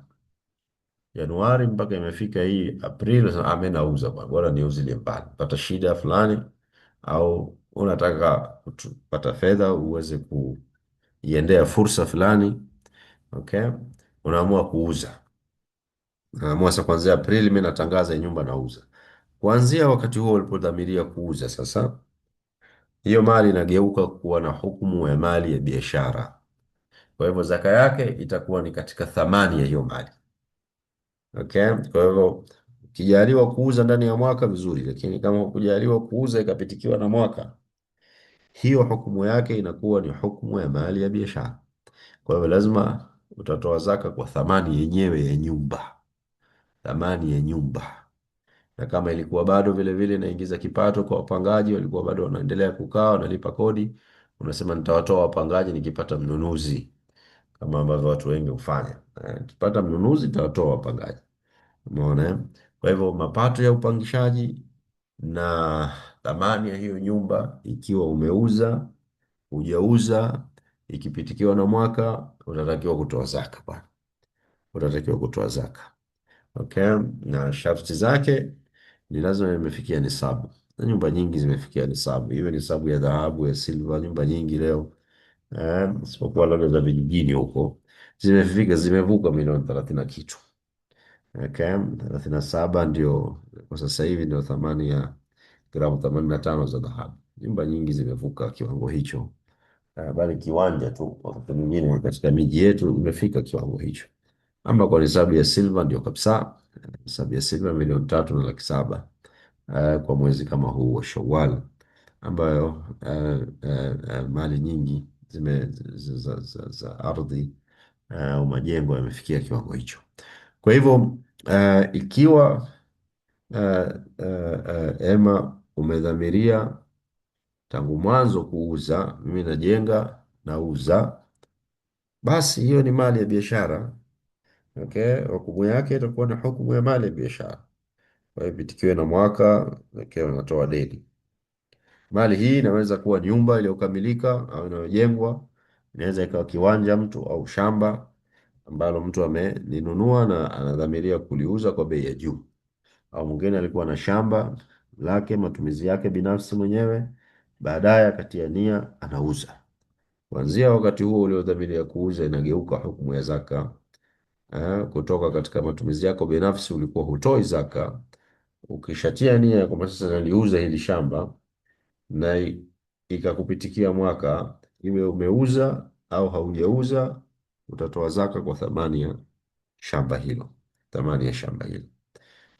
Januari mpaka imefika hii Aprili, sasa amenauza bwana, bora niuzilie mbali, pata shida fulani, au unataka kupata fedha uweze kuiendea fursa fulani, okay, unaamua kuuza. Unaamua sasa, kuanzia Aprili mimi natangaza hii nyumba nauza. Kuanzia wakati huo ulipodhamiria kuuza, sasa hiyo mali inageuka kuwa na hukumu ya mali ya biashara. Kwa hivyo zaka yake itakuwa ni katika thamani ya hiyo mali. Okay? Kwa hivyo ukijaliwa kuuza ndani ya mwaka vizuri, lakini kama hukujaliwa kuuza ikapitikiwa na mwaka, hiyo hukumu yake inakuwa ni hukumu ya mali ya biashara. Kwa hivyo lazima utatoa zaka kwa thamani yenyewe ya nyumba, thamani ya nyumba. Na kama ilikuwa bado vile vile inaingiza kipato kwa wapangaji, walikuwa bado wanaendelea kukaa wanalipa kodi, unasema nitawatoa wapangaji nikipata mnunuzi, kama ambavyo watu wengi hufanya. Nikipata mnunuzi nitawatoa wapangaji. Umeona? Kwa hivyo mapato ya upangishaji na thamani ya hiyo nyumba, ikiwa umeuza, hujauza, ikipitikiwa na mwaka, utatakiwa kutoa zaka bwana, utatakiwa kutoa zaka. Okay? Na sharti zake ni lazima imefikia nisabu, na nyumba nyingi zimefikia nisabu, iwe nisabu ya dhahabu, ya silver, nyumba nyingi leo isipokuwa labda za vijijini huko, zimefika, zimevuka milioni 30 na kitu. Okay, 37 ndio kwa sasa hivi ndio thamani ya gramu 85 za dhahabu. Nyumba nyingi zimevuka kiwango hicho, bali kiwanja tu wakati mwingine katika miji yetu imefika kiwango hicho. Ama kwa hesabu ya silver ndio kabisa, hesabu ya silver milioni 3 na laki 7 kwa mwezi kama huu wa Shawwal, ambayo mali nyingi za ardhi au majengo yamefikia kiwango hicho. Kwa hivyo ikiwa Ema umedhamiria tangu mwanzo kuuza, mimi najenga nauza, basi hiyo ni mali ya biashara. Okay, hukumu yake itakuwa na hukumu ya mali ya biashara. Kwa hivyo ipitikiwe na mwaka, okay, unatoa deni. Mali hii inaweza kuwa nyumba iliyokamilika au inayojengwa, inaweza ikawa kiwanja mtu au shamba ambalo mtu ameninunua na anadhamiria kuliuza kwa bei ya juu, au mwingine alikuwa na shamba lake matumizi yake binafsi mwenyewe, baadaye akatia nia anauza. Kuanzia wakati huo uliodhamiria kuuza inageuka hukumu ya zaka. Kutoka katika matumizi yako binafsi ulikuwa hutoi zaka, ukishatia nia kwamba sasa naliuza hili shamba na ikakupitikia mwaka, iwe umeuza au haujauza, utatoa zaka kwa thamani ya shamba hilo, thamani ya shamba hilo.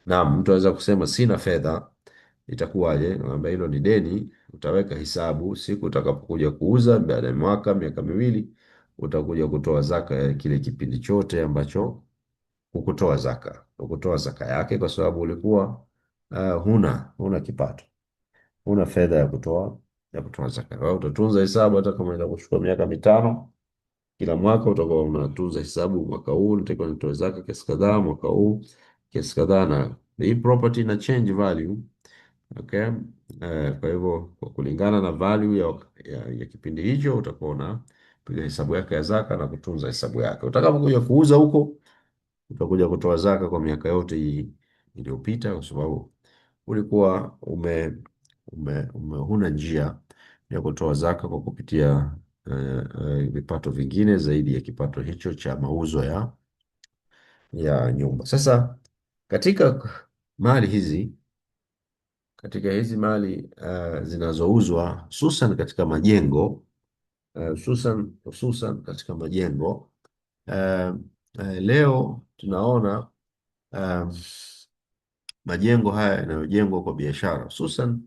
Naam, mtu anaweza kusema sina fedha, itakuwaje? Naambia hilo ni deni, utaweka hisabu siku utakapokuja kuuza baada ya mwaka, miaka miwili, utakuja kutoa zaka ya kile kipindi chote ambacho hukutoa zaka yake, kwa sababu ulikuwa huna kipato, huna fedha ya kutoa zaka. Kwa hiyo utatunza hesabu hata kama itakuchukua miaka mitano. Kila mwaka utakuwa unatunza hesabu, mwaka huu nitakuwa nitoe zaka kiasi kadhaa, mwaka huu kiasi kadhaa, na hii property ina change value. Okay. Kwa hivyo kwa kulingana na value ya kipindi hicho utakuwa unapiga hesabu yake ya zaka na kutunza hesabu yake. Utakapokuja kuuza huko utakuja kutoa zaka kwa miaka yote hii iliyopita, kwa sababu ulikuwa huna njia ya kutoa zaka kwa kupitia vipato vingine zaidi ya kipato hicho cha mauzo ya nyumba. Sasa katika mali hizi, katika hizi mali zinazouzwa hususan katika majengo, hususan katika majengo, leo tunaona majengo haya yanayojengwa kwa biashara hususan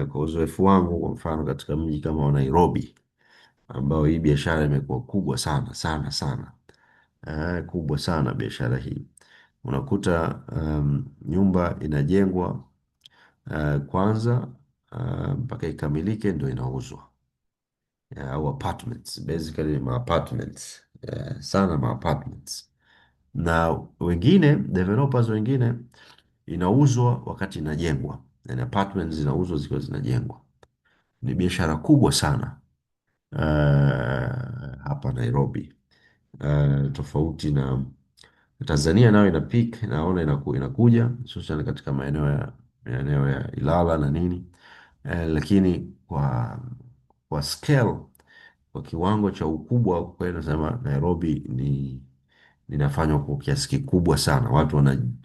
kwa uzoefu wangu, kwa mfano katika mji kama wa Nairobi ambao hii biashara imekuwa kubwa sana sana sana, kubwa sana biashara hii. Unakuta nyumba inajengwa kwanza mpaka ikamilike ndio inauzwa, au apartments, basically ma apartments, sana ma apartments. Na wengine developers wengine inauzwa wakati inajengwa, yani apartments zinauzwa zikiwa zinajengwa. Ni biashara kubwa sana hapa Nairobi, tofauti na Tanzania. Nayo ina peak, naona inakuja hususan katika maeneo ya Ilala na nini, lakini kwa scale, kwa kiwango cha ukubwa, kwa hiyo nasema Nairobi linafanywa kwa kiasi kikubwa sana. Watu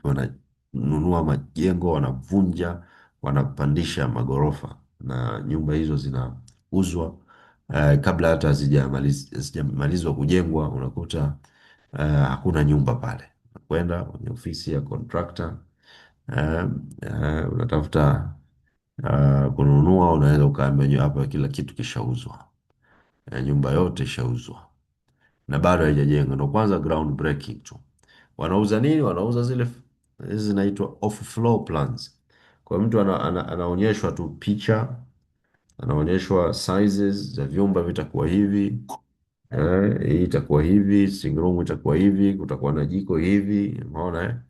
wananunua majengo, wanavunja, wanapandisha magorofa na nyumba hizo zinauzwa kabla hata hazijamalizwa kujengwa. Unakuta hakuna nyumba pale, kwenda kwenye ofisi ya contractor, unatafuta kununua, unaweza ukaambiwa hapa kila kitu kishauzwa, nyumba yote ishauzwa na bado haijajengwa, ndo kwanza ground breaking tu. Wanauza nini? Wanauza hizi zinaitwa off floor plans. Kwa mtu anaonyeshwa tu picha, anaonyeshwa sizes za vyumba, vitakuwa hivi, hii itakuwa hivi, sitting room itakuwa hivi, kutakuwa na jiko hivi, umeona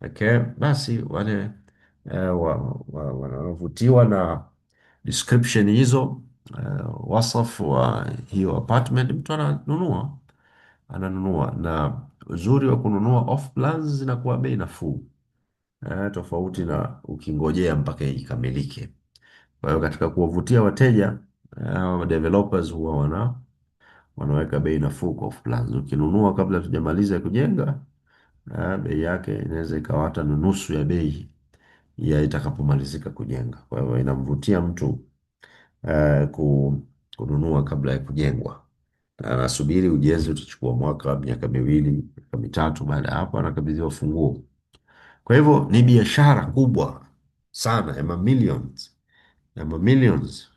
Okay, basi wale wanavutiwa na description hizo, wasafu wa hiyo apartment, mtu ananunua. Na uzuri wa kununua off plans, zinakuwa bei nafuu, tofauti na ukingojea mpaka ikamilike. Kwa hiyo katika kuwavutia wateja, developers huwa wanaweka bei nafuu kwa off plans. Ukinunua kabla tujamaliza kujenga, bei yake inaweza ikawa hata nusu ya bei ya itakapomalizika kujenga. Kwa hivyo inamvutia mtu kununua kabla ya kujengwa, na anasubiri ujenzi utachukua mwaka, miaka miwili, miaka mitatu. Baada ya hapo anakabidhiwa funguo. Kwa hivyo ni biashara kubwa sana ya mamillions, ya mamillions.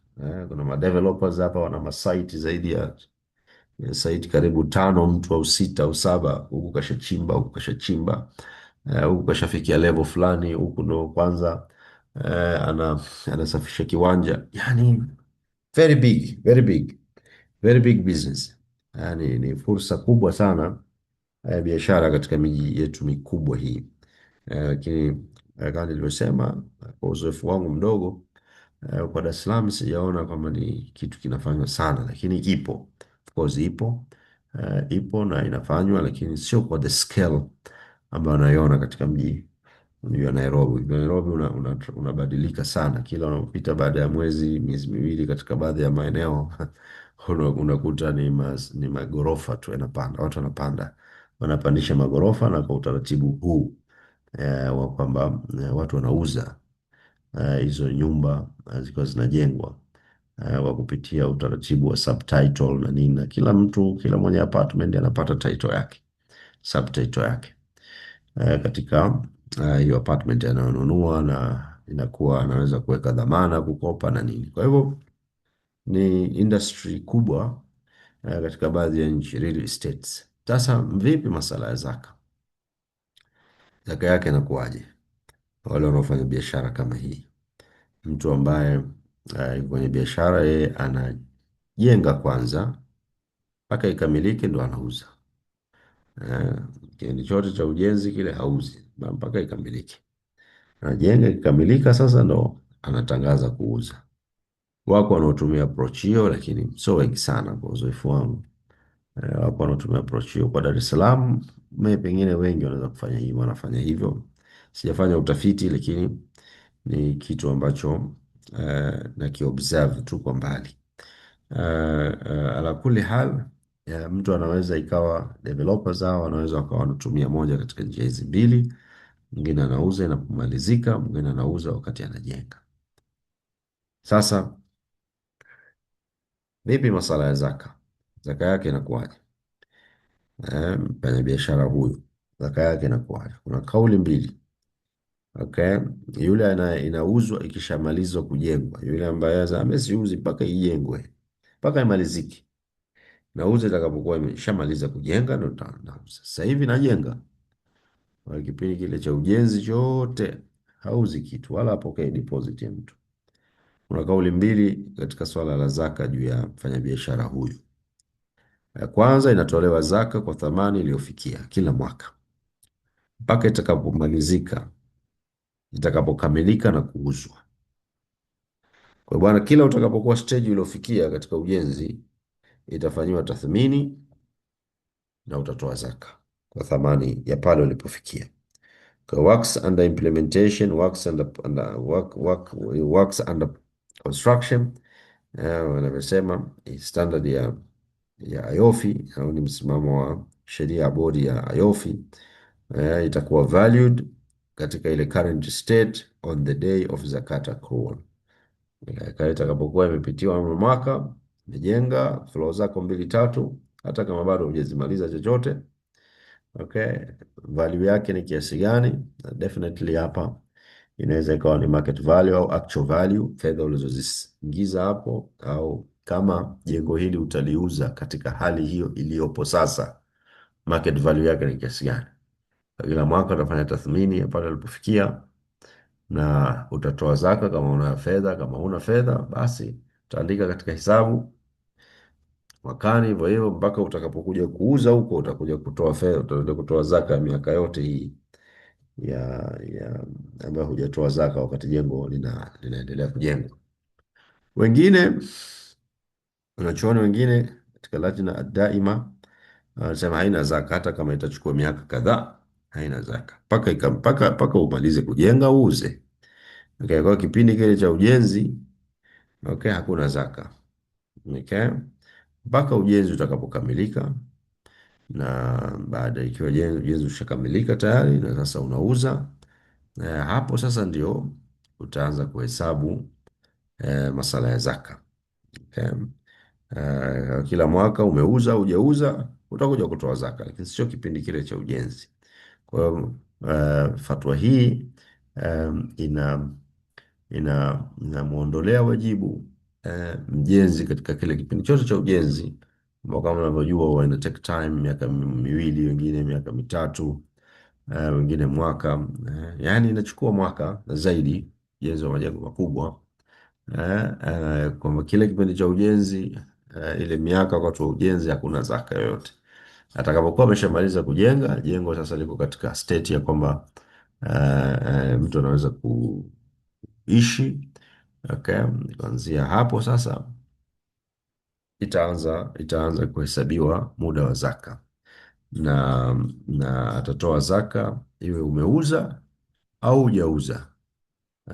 Kuna madevelopers hapa wana masite zaidi ya site karibu tano, mtu au sita au saba, huku kashachimba, huku kashachimba, huku kashafikia level fulani, huku ndo kwanza anasafisha kiwanja. Yani very big, very big, very big business. Yani ni fursa kubwa sana ya biashara katika miji yetu mikubwa hii. Lakini kama nilivyosema, kwa uzoefu wangu mdogo, kwa Dar es Salaam sijaona kwamba ni kitu kinafanywa sana, lakini ipo, of course ipo, ipo na inafanywa, lakini sio kwa the scale ambayo naiona katika mji wa Nairobi. Mji wa Nairobi unabadilika sana kila unapita, baada ya miezi miwili, katika baadhi ya maeneo unakuta ni magorofa tu yanapanda, watu wanapanda, wanapandisha magorofa, na kwa utaratibu huu wa kwamba watu wanauza hizo nyumba zikiwa zinajengwa kwa kupitia utaratibu wa subtitle na nini, na kila mtu, kila mwenye apartment anapata title yake, subtitle yake katika hiyo apartment anayonunua, na inakuwa anaweza kuweka dhamana, kukopa na nini. Kwa hivyo ni industry kubwa katika baadhi ya nchi, real estates. Sasa vipi masala ya zaka? Zaka yake inakuwaje wale wanaofanya biashara kama hii? Mtu ambaye yuko kwenye biashara, yeye anajenga kwanza mpaka ikamilike, ndo anauza. Kipindi chote cha ujenzi kile hauzi mpaka ikamilike, anajenga ikikamilika, sasa ndo anatangaza kuuza. Wako wanaotumia approach hiyo, lakini sio wengi sana kwa uzoefu wangu. Wako wanaotumia approach hiyo kwa Dar es Salaam, pengine wengi wanaweza kufanya hivyo, wanafanya hivyo. Sijafanya utafiti, lakini ni kitu ambacho na kiobserve tu kwa mbali. Ala kuli hal, mtu anaweza ikawa, developers hao wanaweza wakawa wanatumia moja katika njia hizi mbili. Mwingine anauza inapomalizika, mwingine anauza wakati anajenga. Sasa vipi masala ya zaka? Zaka yake inakuwaje? Mfanya biashara huyu, zaka yake inakuwaje? Kuna kauli mbili. Okay, yule inauzwa ikishamalizwa kujengwa, yule ambaye amesiuzi mpaka ijengwe, mpaka imalizike. Nauza itakapokuwa imeshamaliza kujenga, ndo nauza. Sasa hivi najenga, kwa kipindi kile cha ujenzi chote hauzi kitu, wala apokee deposit ya mtu. Kuna kauli mbili katika swala la zaka juu ya mfanyabiashara huyu. Ya kwanza, inatolewa zaka kwa thamani iliyofikia kila mwaka mpaka itakapomalizika, itakapokamilika na kuuzwa. Kwa bwana, kila utakapokuwa stage iliyofikia katika ujenzi, itafanyiwa tathmini na utatoa zaka kwa thamani ya pale ulipofikia. Kwa works under implementation, works under construction, wanavyosema standard ya AYOFI, au ni msimamo wa sheria ya bodi ya AYOFI, itakuwa valued katika ile current state on the day of zakat accrual. Kama itakapokuwa imepitiwa na mwaka, umejenga floor zako mbili tatu, hata kama bado hujazimaliza chochote, okay, value yake ni kiasi gani? Definitely hapa inaweza ikawa ni market value au actual value, fedha ulizoziingiza hapo, au kama jengo hili utaliuza katika hali hiyo iliyopo sasa, market value yake ni kiasi gani. Kila mwaka utafanya tathmini ya pale ulipofikia, na utatoa zaka kama una fedha. Kama una fedha, basi utaandika katika hisabu mwakani, hivyo hivyo mpaka utakapokuja kuuza huko, utakuja kutoa fedha, utakuja kutoa zaka ya miaka yote hii ya ambayo hujatoa zaka wakati jengo linaendelea kujengwa. Wengine wanachuoni wengine katika Lajna Daima wanasema haina zaka, hata kama itachukua miaka kadhaa, haina zaka mpaka umalize kujenga uuze. Okay, kwa kipindi kile cha ujenzi, okay, hakuna zaka. Okay, mpaka ujenzi utakapokamilika. Na baada ikiwa ujenzi ushakamilika tayari na sasa unauza, hapo sasa ndio utaanza kuhesabu masala ya zaka. Okay. Kila mwaka umeuza hujauza, utakuja kutoa zaka, lakini sio kipindi kile cha ujenzi. Kwa hiyo fatwa hii ina inamwondolea wajibu mjenzi katika kile kipindi chote cha ujenzi, ambao kama unavyojua huwa ina take time, miaka miwili, wengine miaka mitatu, wengine mwaka, yani inachukua mwaka na zaidi, ujenzi wa majengo makubwa. Kwamba kile kipindi cha ujenzi, ile miaka wakati wa ujenzi hakuna zaka yoyote. Atakapokuwa ameshamaliza kujenga jengo, sasa liko katika state ya kwamba mtu anaweza kuishi. Okay. Kuanzia hapo sasa itaanza kuhesabiwa muda wa zaka, na atatoa zaka iwe umeuza au hujauza.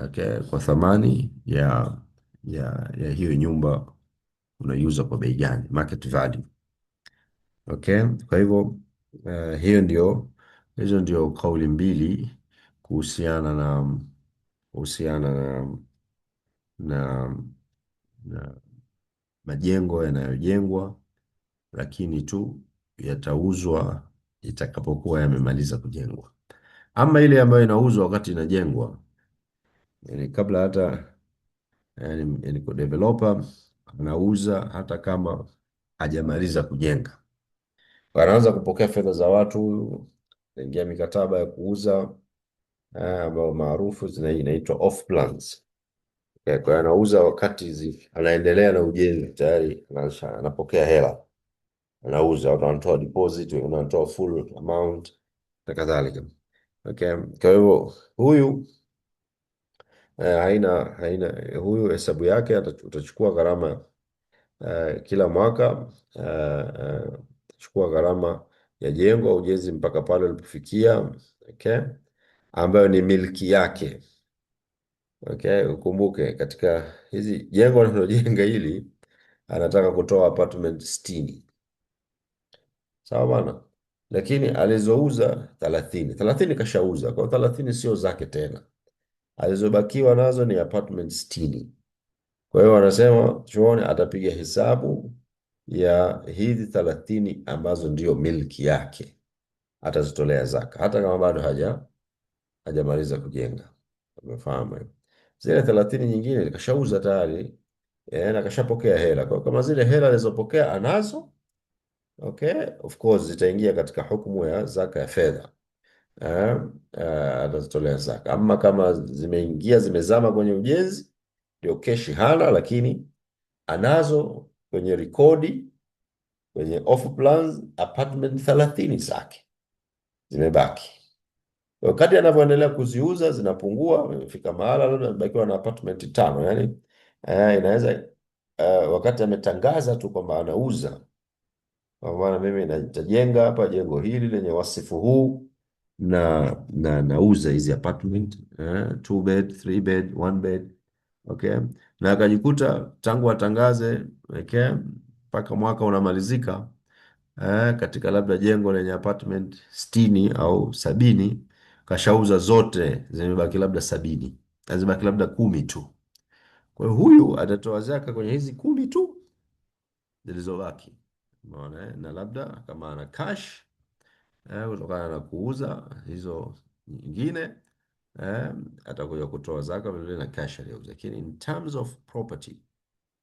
Okay. Kwa thamani ya hiyo nyumba unaiuza kwa bei gani, market value. Okay. Kwa hivyo hizo ndio kauli mbili kuhusiana na kuhusiana na, na majengo yanayojengwa lakini tu yatauzwa itakapokuwa yamemaliza kujengwa. Ama ile ambayo inauzwa wakati inajengwa, yani kabla hata, yani kwa developer anauza hata kama hajamaliza kujenga, anaanza kupokea fedha za watu, inaingia mikataba ya kuuza ambayo maarufu inaitwa off plans. Kwa hiyo anauza wakati anaendelea na ujenzi, tayari anapokea hela, anauza, watu wanatoa deposit, wengine wanatoa full amount na kadhalika. Okay. Kwa hivyo huyu huyu hesabu yake utachukua gharama kila mwaka, utachukua gharama ya jengo au ujenzi mpaka pale ulipofikia. Okay. Ambayo ni milki yake. Okay. Ukumbuke katika hizi jengo analojenga hili anataka kutoa apartment 60. Sawa bana, lakini alizouza 30 kashauza, kwa 30 sio zake tena, alizobakiwa nazo ni apartment 60. Kwa hiyo wanasema chuoni atapiga hesabu ya hizi 30 ambazo ndio milki yake, atazitolea zaka hata kama bado hajamaliza kujenga. Umefahamu hiyo? Zile 30 nyingine kashauza tayari, na kashapokea hela. Kwa hiyo kama zile hela alizopokea anazo, okay, of course zitaingia katika hukumu ya zaka ya fedha. Atazitolea zaka. Ama kama zimeingia zimezama kwenye ujenzi, ndio keshi hana, lakini anazo kwenye rekodi, kwenye off plans apartment 30 zake zimebaki. Wakati anavyoendelea kuziuza zinapungua, imefika mahala labda amebakiwa na apartment 5, yani inaweza wakati ametangaza tu kwamba anauza, kwa maana mimi nitajenga hapa jengo hili lenye wasifu huu, na nauza hizi apartment 2 bed, 3 bed, 1 bed. Okay. Na akajikuta tangu atangaze, okay, mpaka mwaka unamalizika, katika labda jengo lenye apartment 60 au 70, kashauza zote, zimebaki labda 70, zimebaki labda 10 tu. Kwa hiyo huyu atatoa zaka kwenye hizi 10 tu zilizobaki. Umeona, na labda kama ana cash kutokana na kuuza hizo nyingine, atakuja kutoa zaka vile na cash aliyouza, lakini in terms of property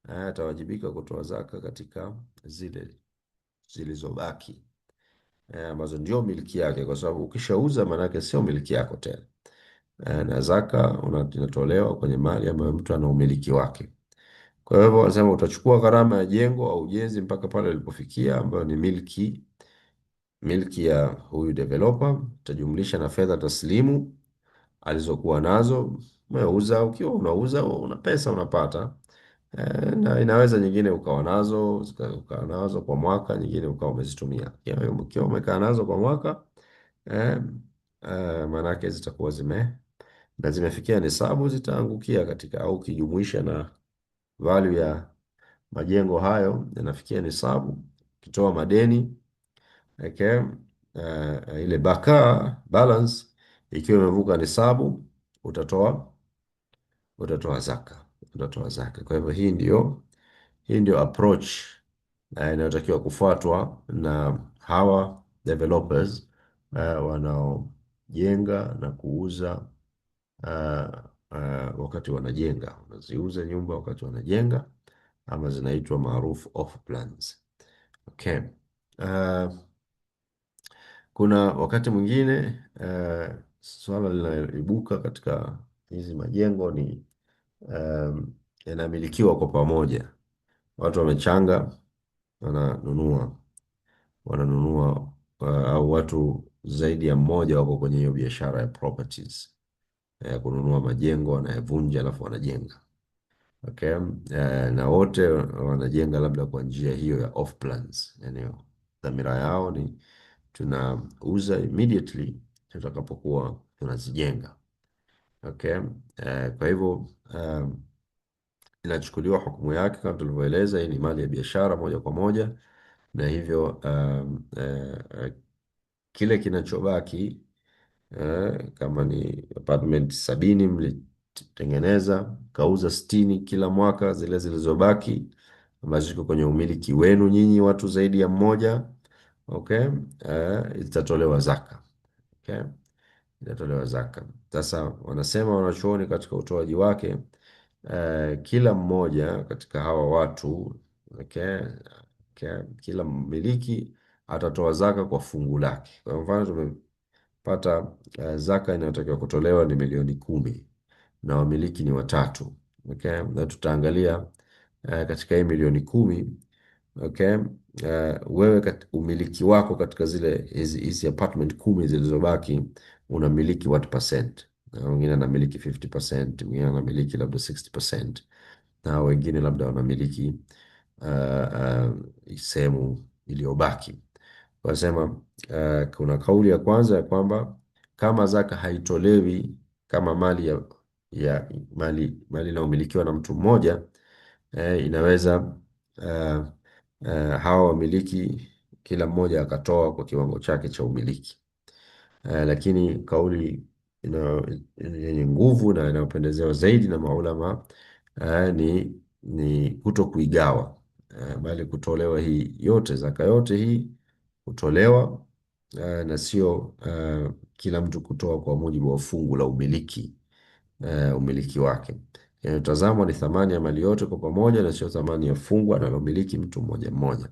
atawajibika kutoa zaka katika zile zilizobaki, ambazo ndio miliki yake, kwa sababu ukishauza maanake sio miliki yako tena. Na zaka inatolewa kwenye mali ambayo mtu ana umiliki wake. Kwa hivyo wanasema utachukua gharama ya jengo au ujenzi mpaka pale ilipofikia, ambayo ni milki ya huyu developer, utajumlisha na fedha taslimu alizokuwa nazo. Umeuza, ukiwa unauza una pesa unapata, na inaweza nyingine ukawa nazo kwa mwaka, nyingine ukawa umezitumia. Ukiwa umekaa nazo kwa mwaka, maanake zitakuwa zimefikia nisabu, zitaangukia katika, au ukijumuisha na value majengo hayo yanafikia nisabu, ukitoa madeni, okay, ile balance ikiwa imevuka nisabu, utatoa zaka, utatoa zaka. Kwa hivyo hii ndio approach inayotakiwa kufuatwa na hawa developers wanaojenga na kuuza wakati wanajenga, wanaziuza nyumba wakati wanajenga, ama zinaitwa maarufu off plans. Okay. Uh, kuna wakati mwingine swala linaloibuka katika hizi majengo ni yanamilikiwa kwa pamoja, watu wamechanga, wananunua au watu zaidi ya mmoja wako kwenye hiyo biashara ya properties, kununua majengo, wanayavunja alafu wanajenga. Okay. Na wote wanajenga labda kwa njia hiyo ya off plans, yani dhamira yao ni tunauza immediately tutakapokuwa tunazijenga. Okay. Kwa hivyo inachukuliwa hukumu yake kama tulivyoeleza, hii ni mali ya biashara moja kwa moja, na hivyo kile kinachobaki, kama ni apartment 70 mlitengeneza, kauza 60 kila mwaka, zile zilizobaki ambazo ziko kwenye umiliki wenu nyinyi watu zaidi ya mmoja, okay, itatolewa zaka. Okay, itatolewa zaka. Sasa wanasema wanachuoni katika utoaji wake, kila mmoja katika hawa watu, okay, okay, kila mmiliki atatoa zaka kwa fungu lake. Kwa mfano tumepata zaka inayotakiwa kutolewa ni milioni 10 na wamiliki ni watatu. Okay, na tutaangalia katika hii milioni 10, okay, wewe umiliki wako katika hizi apartment 10 zilizobaki unamiliki what percent? Na wengine anamiliki 50%, wengine anamiliki labda 60%, na wengine labda wanamiliki sehemu iliyobaki. Wanasema kuna kauli ya kwanza ya kwamba kama zaka haitolewi kama mali inayomilikiwa na mtu mmoja, inaweza hawa wamiliki kila mmoja akatoa kwa kiwango chake cha umiliki. Lakini kauli yenye nguvu na inayopendezewa zaidi na maulama ni kuto kuigawa, bali kutolewa hii yote, zaka yote hii kutolewa, na sio kila mtu kutoa kwa mujibu wa fungu la umiliki wake. Inayotazamwa ni thamani ya mali yote kwa pamoja na sio thamani ya fungu analomiliki mtu mmoja mmoja.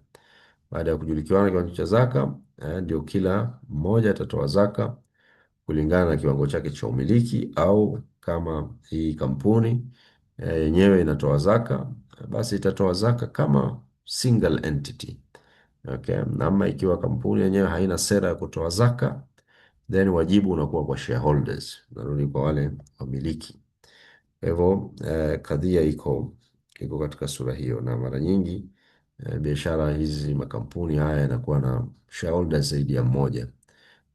Baada ya kujulikana kiwango cha zaka, ndio kila mmoja atatoa zaka kulingana na kiwango chake cha umiliki, au kama hii kampuni yenyewe inatoa zaka, basi itatoa zaka kama single entity. Okay. Ama ikiwa kampuni yenyewe haina sera ya kutoa zaka, then wajibu unakuwa kwa shareholders, narudi kwa wale wamiliki. Kwa hivyo kadhia iko katika sura hiyo, na mara nyingi biashara hizi, makampuni haya yanakuwa na shareholders zaidi ya mmoja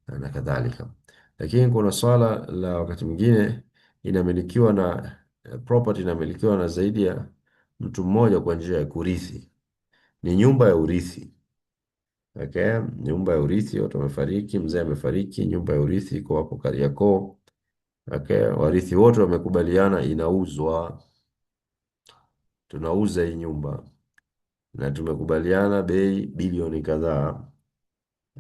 na kadhalika. Lakini kuna swala la wakati mwingine inamilikiwa na property inamilikiwa na zaidi ya mtu mmoja kwa njia ya kurithi, ni nyumba ya urithi. Okay, nyumba ya urithi, watu wamefariki, mzee amefariki, nyumba ya urithi iko hapo Kariakoo. Okay, warithi wote wamekubaliana inauzwa, tunauza hii nyumba na tumekubaliana bei bilioni kadhaa.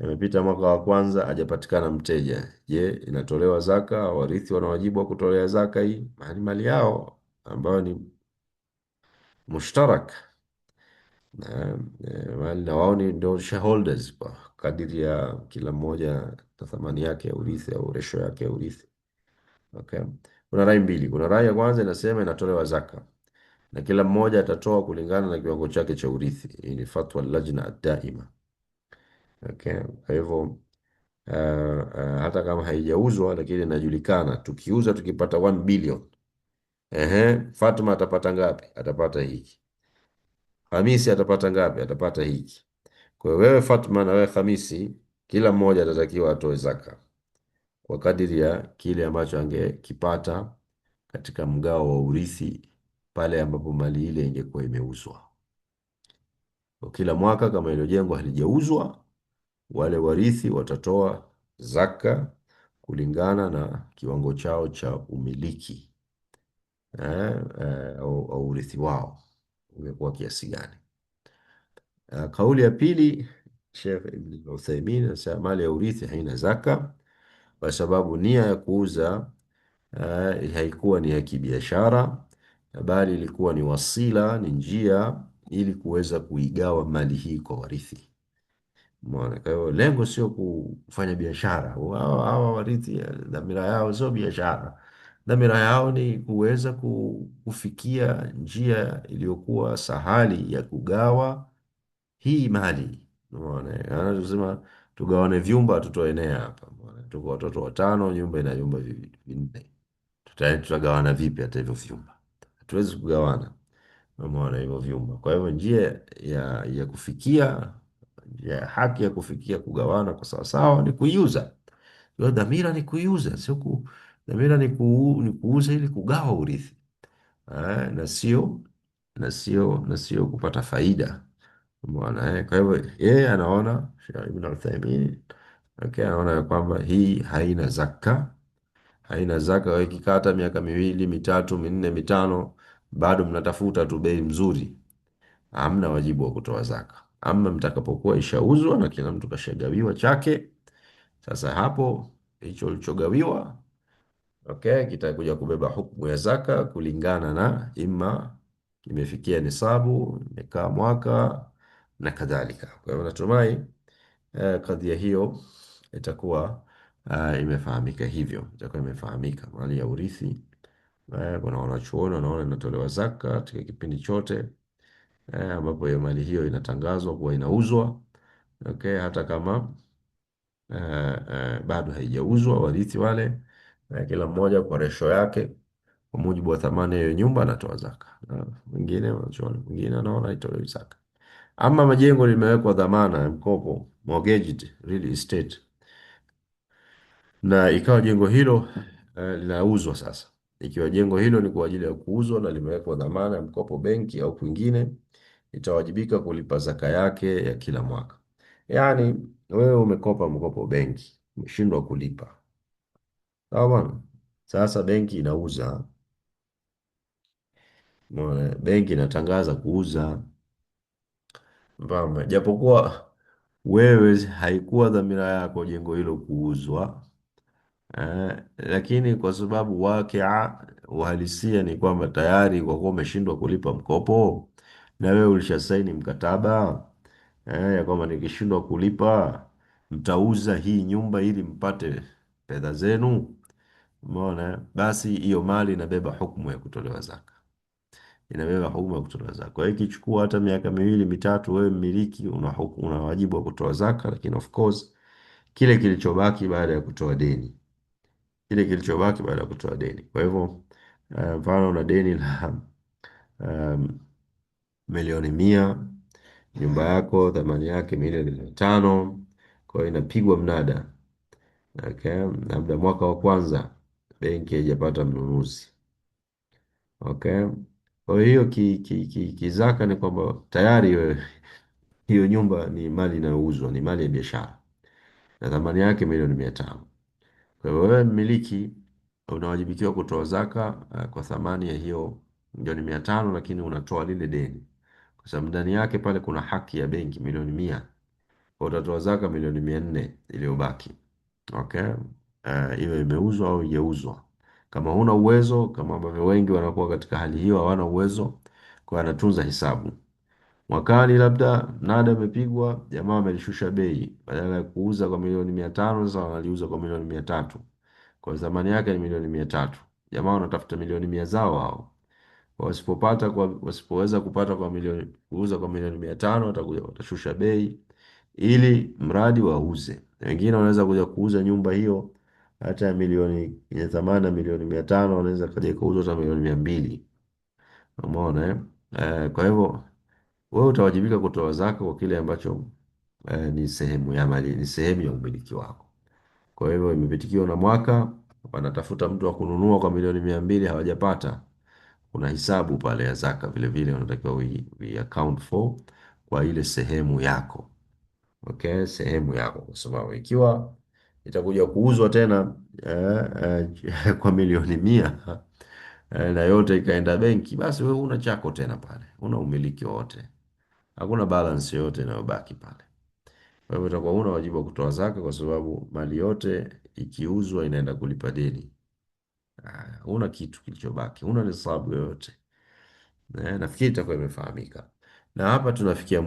Imepita mwaka wa kwanza, hajapatikana mteja. Je, inatolewa zaka? Warithi wana wajibu wa kutolea zaka hii mali yao ambayo ni mushtarak na mali, na wao ndio shareholders kwa kadiri ya kila mmoja na thamani yake ya urithi au ratio yake ya urithi. Okay. Kuna rai mbili. Kuna rai ya kwanza inasema inatolewa zaka na kila mmoja atatoa kulingana na kiwango chake cha urithi. Hii ni fatwa lajna ad-daima. Okay. Kwa hivyo hata kama haijauzwa lakini inajulikana, tukiuza tukipata 1 billion, Fatma atapata ngapi? Atapata hiki. Hamisi atapata ngapi? Atapata hiki. Kwa hiyo wewe Fatma na wewe Hamisi, kila mmoja atatakiwa atoe zaka kwa kadiri ya kile ambacho angekipata katika mgao wa urithi pale ambapo mali ile ingekuwa imeuzwa. Kwa kila mwaka kama hilo jengo halijauzwa, wale warithi watatoa zaka kulingana na kiwango chao cha umiliki, au urithi wao umekuwa kiasi gani. Kauli ya pili, Sheikh Ibn Uthaymeen anasema mali ya urithi haina zaka kwa sababu nia ya kuuza haikuwa ni ya kibiashara, bali ilikuwa ni wasila, ni njia ili kuweza kuigawa mali hii kwa warithi. Umeona? Kwa hiyo lengo sio kufanya biashara. Hawa warithi dhamira yao sio biashara, dhamira yao ni kuweza kufikia njia iliyokuwa sahali ya kugawa hii mali. Umeona? Anasema tugawane vyumba, tutoenea hapa. Umeona? Tuko watoto watano, nyumba ina vyumba vinne, tutagawana vipi hata hivyo vyumba? Hatuwezi kugawana. Umeona hivyo vyumba. Kwa hivyo njia ya kufikia, njia ya haki ya kufikia kugawana kwa sawasawa ni kuiuza. Kwa hiyo dhamira ni kuiuza, sio dhamira ni kuuza ili kugawa urithi, na sio kupata faida. Umeona, Kwa hivyo yeye anaona, Sheikh Ibn Uthaymeen, okay, anaona ya kwamba hii haina zaka, haina zaka. Wewe ikikata miaka miwili mitatu minne mitano, bado mnatafuta tu bei mzuri, hamna wajibu wa kutoa zaka. Ama mtakapokuwa ishauzwa na kila mtu kashagawiwa chake, sasa hapo hicho ulichogawiwa, okay, kitakuja kubeba hukumu ya zaka kulingana na ima kimefikia nisabu, imekaa mwaka na kadhalika. Kwa hivyo natumai kadhia hiyo itakuwa imefahamika hivyo, itakuwa imefahamika mali ya urithi. Kuna wanachuoni wanaona inatolewa zaka katika kipindi chote ambapo hiyo mali hiyo inatangazwa kuwa inauzwa, okay, hata kama bado haijauzwa, warithi wale kila mmoja kwa resho yake kwa mujibu wa thamani ya hiyo nyumba anatoa zaka. Mwingine wanachuoni mwingine anaona haitolewi zaka. Ama majengo limewekwa dhamana ya mkopo, mortgaged real estate, na ikawa jengo hilo linauzwa sasa. Ikiwa jengo hilo ni kwa ajili ya kuuzwa na limewekwa dhamana ya mkopo benki au kwingine, itawajibika kulipa zaka yake ya kila mwaka. Yaani wewe umekopa mkopo benki, umeshindwa kulipa, sawa bwana. Sasa benki inauza, umeona, benki inatangaza kuuza, japokuwa wewe haikuwa dhamira yako jengo hilo kuuzwa. Lakini kwa sababu uhalisia ni kwamba tayari kwa kuwa umeshindwa kulipa mkopo na wewe ulishasaini mkataba ya kwamba nikishindwa kulipa mtauza hii nyumba ili mpate fedha zenu. Umeona, basi hiyo mali inabeba hukumu ya kutolewa zaka, inabeba hukumu ya kutolewa zaka. Kwa hiyo ikichukua hata miaka miwili mitatu, wewe mmiliki una wajibu wa kutoa zaka, lakini of course kile kilichobaki baada ya kutoa deni, kile kilichobaki baada ya kutoa deni. Kwa hivyo mfano una deni la um, milioni 100, nyumba yako thamani yake milioni 500, kwa hiyo inapigwa mnada, okay? Labda mwaka wa kwanza benki haijapata mnunuzi, okay? Kwa hiyo kizaka ni kwamba tayari hiyo nyumba ni mali inayouzwa, ni mali ya biashara na thamani yake milioni 500. Kwa hiyo wewe mmiliki unawajibikiwa kutoa zaka kwa thamani ya hiyo milioni 500, lakini unatoa lile deni kwa sababu ndani yake pale kuna haki ya benki milioni 100. Kwa utatoa zaka milioni 400 iliyobaki, okay? Iwe imeuzwa au haijauzwa. Kama huna uwezo, kama ambavyo wengi wanakuwa katika hali hiyo, hawana uwezo, kwa anatunza hisabu. Mwakani labda mnada umepigwa, jamaa amelishusha bei, badala ya kuuza kwa milioni 500 sasa wanaliuza kwa milioni 300, kwa thamani yake ni milioni 300. Jamaa wanatafuta milioni 100 zao hao. Wasipoweza kupata kwa milioni, kuuza kwa milioni 500, watakuja watashusha bei ili mradi wauze. Wengine wanaweza kuja kuuza nyumba hiyo hata ya milioni, yenye thamani ya milioni 500, wanaweza kaja kuuza hata milioni 200. Umeona kwa hivyo wewe utawajibika kutoa zaka kwa kile ambacho ni sehemu ya mali, ni sehemu ya umiliki wako. Kwa hivyo imepitikiwa na mwaka, wanatafuta mtu wa kununua kwa milioni 200, hawajapata, kuna hisabu pale ya zaka vile vile wanatakiwa we account for kwa ile sehemu yako. Okay, sehemu yako, kwa sababu ikiwa itakuja kuuzwa tena kwa milioni 100 na yote ikaenda benki, basi wewe una chako tena pale, una umiliki wote, hakuna balance yoyote inayobaki pale. Kwa hivyo utakuwa una wajibu wa kutoa zaka, kwa sababu mali yote ikiuzwa inaenda kulipa deni. Huna kitu kilichobaki, huna hesabu yoyote. Nafikiri itakuwa imefahamika, na hapa tunafikia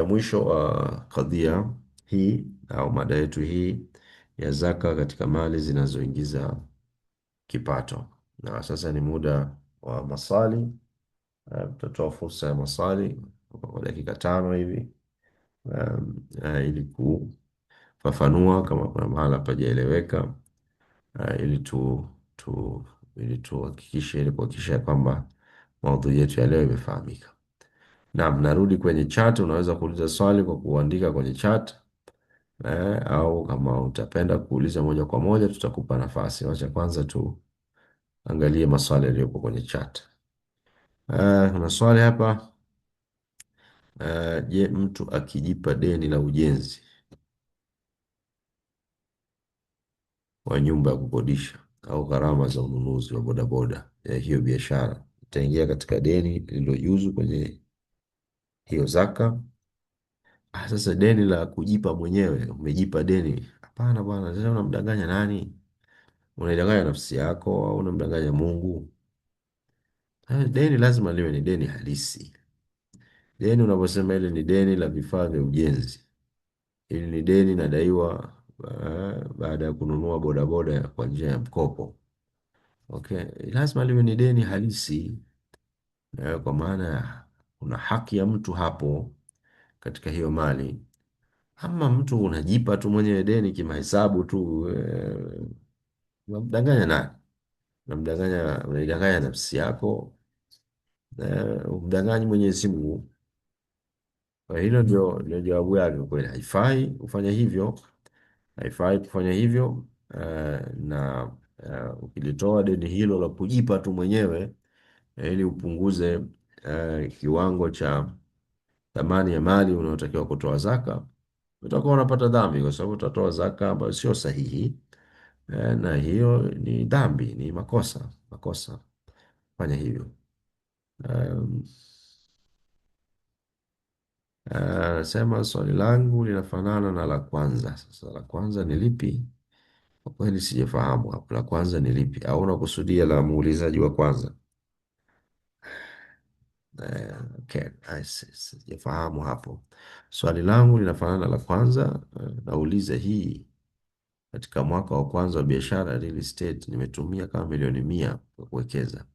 mwisho wa kadhia hii au mada yetu hii ya zaka katika mali zinazoingiza kipato. Na sasa ni muda wa maswali. Tutatoa fursa ya maswali kwa dakika 5 hivi, ili kufafanua kama kuna mahala pajaeleweka, ili tu ili tuhakikishe ili kuhakikisha kwamba maudhui yetu ya leo imefahamika. Naam, narudi kwenye chat. Unaweza kuuliza swali kwa kuandika kwenye chat, au kama utapenda kuuliza moja kwa moja tutakupa nafasi. Wacha kwanza tuangalie maswali yaliyopo kwenye chat. Kuna swali hapa. Je, mtu akijipa deni la ujenzi wa nyumba ya kukodisha au gharama za ununuzi wa bodaboda ya hiyo biashara, itaingia katika deni lililojuzu kwenye hiyo zaka? Sasa deni la kujipa mwenyewe, umejipa deni? Hapana bwana, sasa unamdanganya nani? Unaidanganya nafsi yako au unamdanganya Mungu? Deni lazima liwe ni deni halisi. Deni unaposema ile ni deni la vifaa vya ujenzi, ili ni deni nadaiwa baada ya kununua bodaboda kwa njia ya mkopo. Okay, lazima liwe ni deni halisi, kwa maana kuna haki ya mtu hapo katika hiyo mali. Ama mtu unajipa tu mwenyewe deni kimahesabu tu, unamdanganya nani? Unaidanganya nafsi yako, umdanganyi Mwenyezi Mungu. Kwa hilo ndio jawabu yake. Kweli haifai kufanya hivyo, haifai kufanya hivyo. Na ukilitoa deni hilo la kujipa tu mwenyewe, ili upunguze kiwango cha thamani ya mali unaotakiwa kutoa zaka, utakuwa unapata dhambi, kwa sababu utatoa zaka ambayo sio sahihi. Na hiyo ni dhambi, ni makosa fanya hivyo. Um, Sema swali langu linafanana na la kwanza. Sasa la kwanza ni lipi? Kwa kweli sijafahamu hapo, la kwanza ni lipi, au unakusudia la muulizaji wa kwanza? Okay, sijafahamu hapo. Swali langu linafanana na la kwanza. Nauliza hii, katika mwaka wa kwanza wa biashara ya real estate nimetumia kama milioni 100 kwa kuwekeza.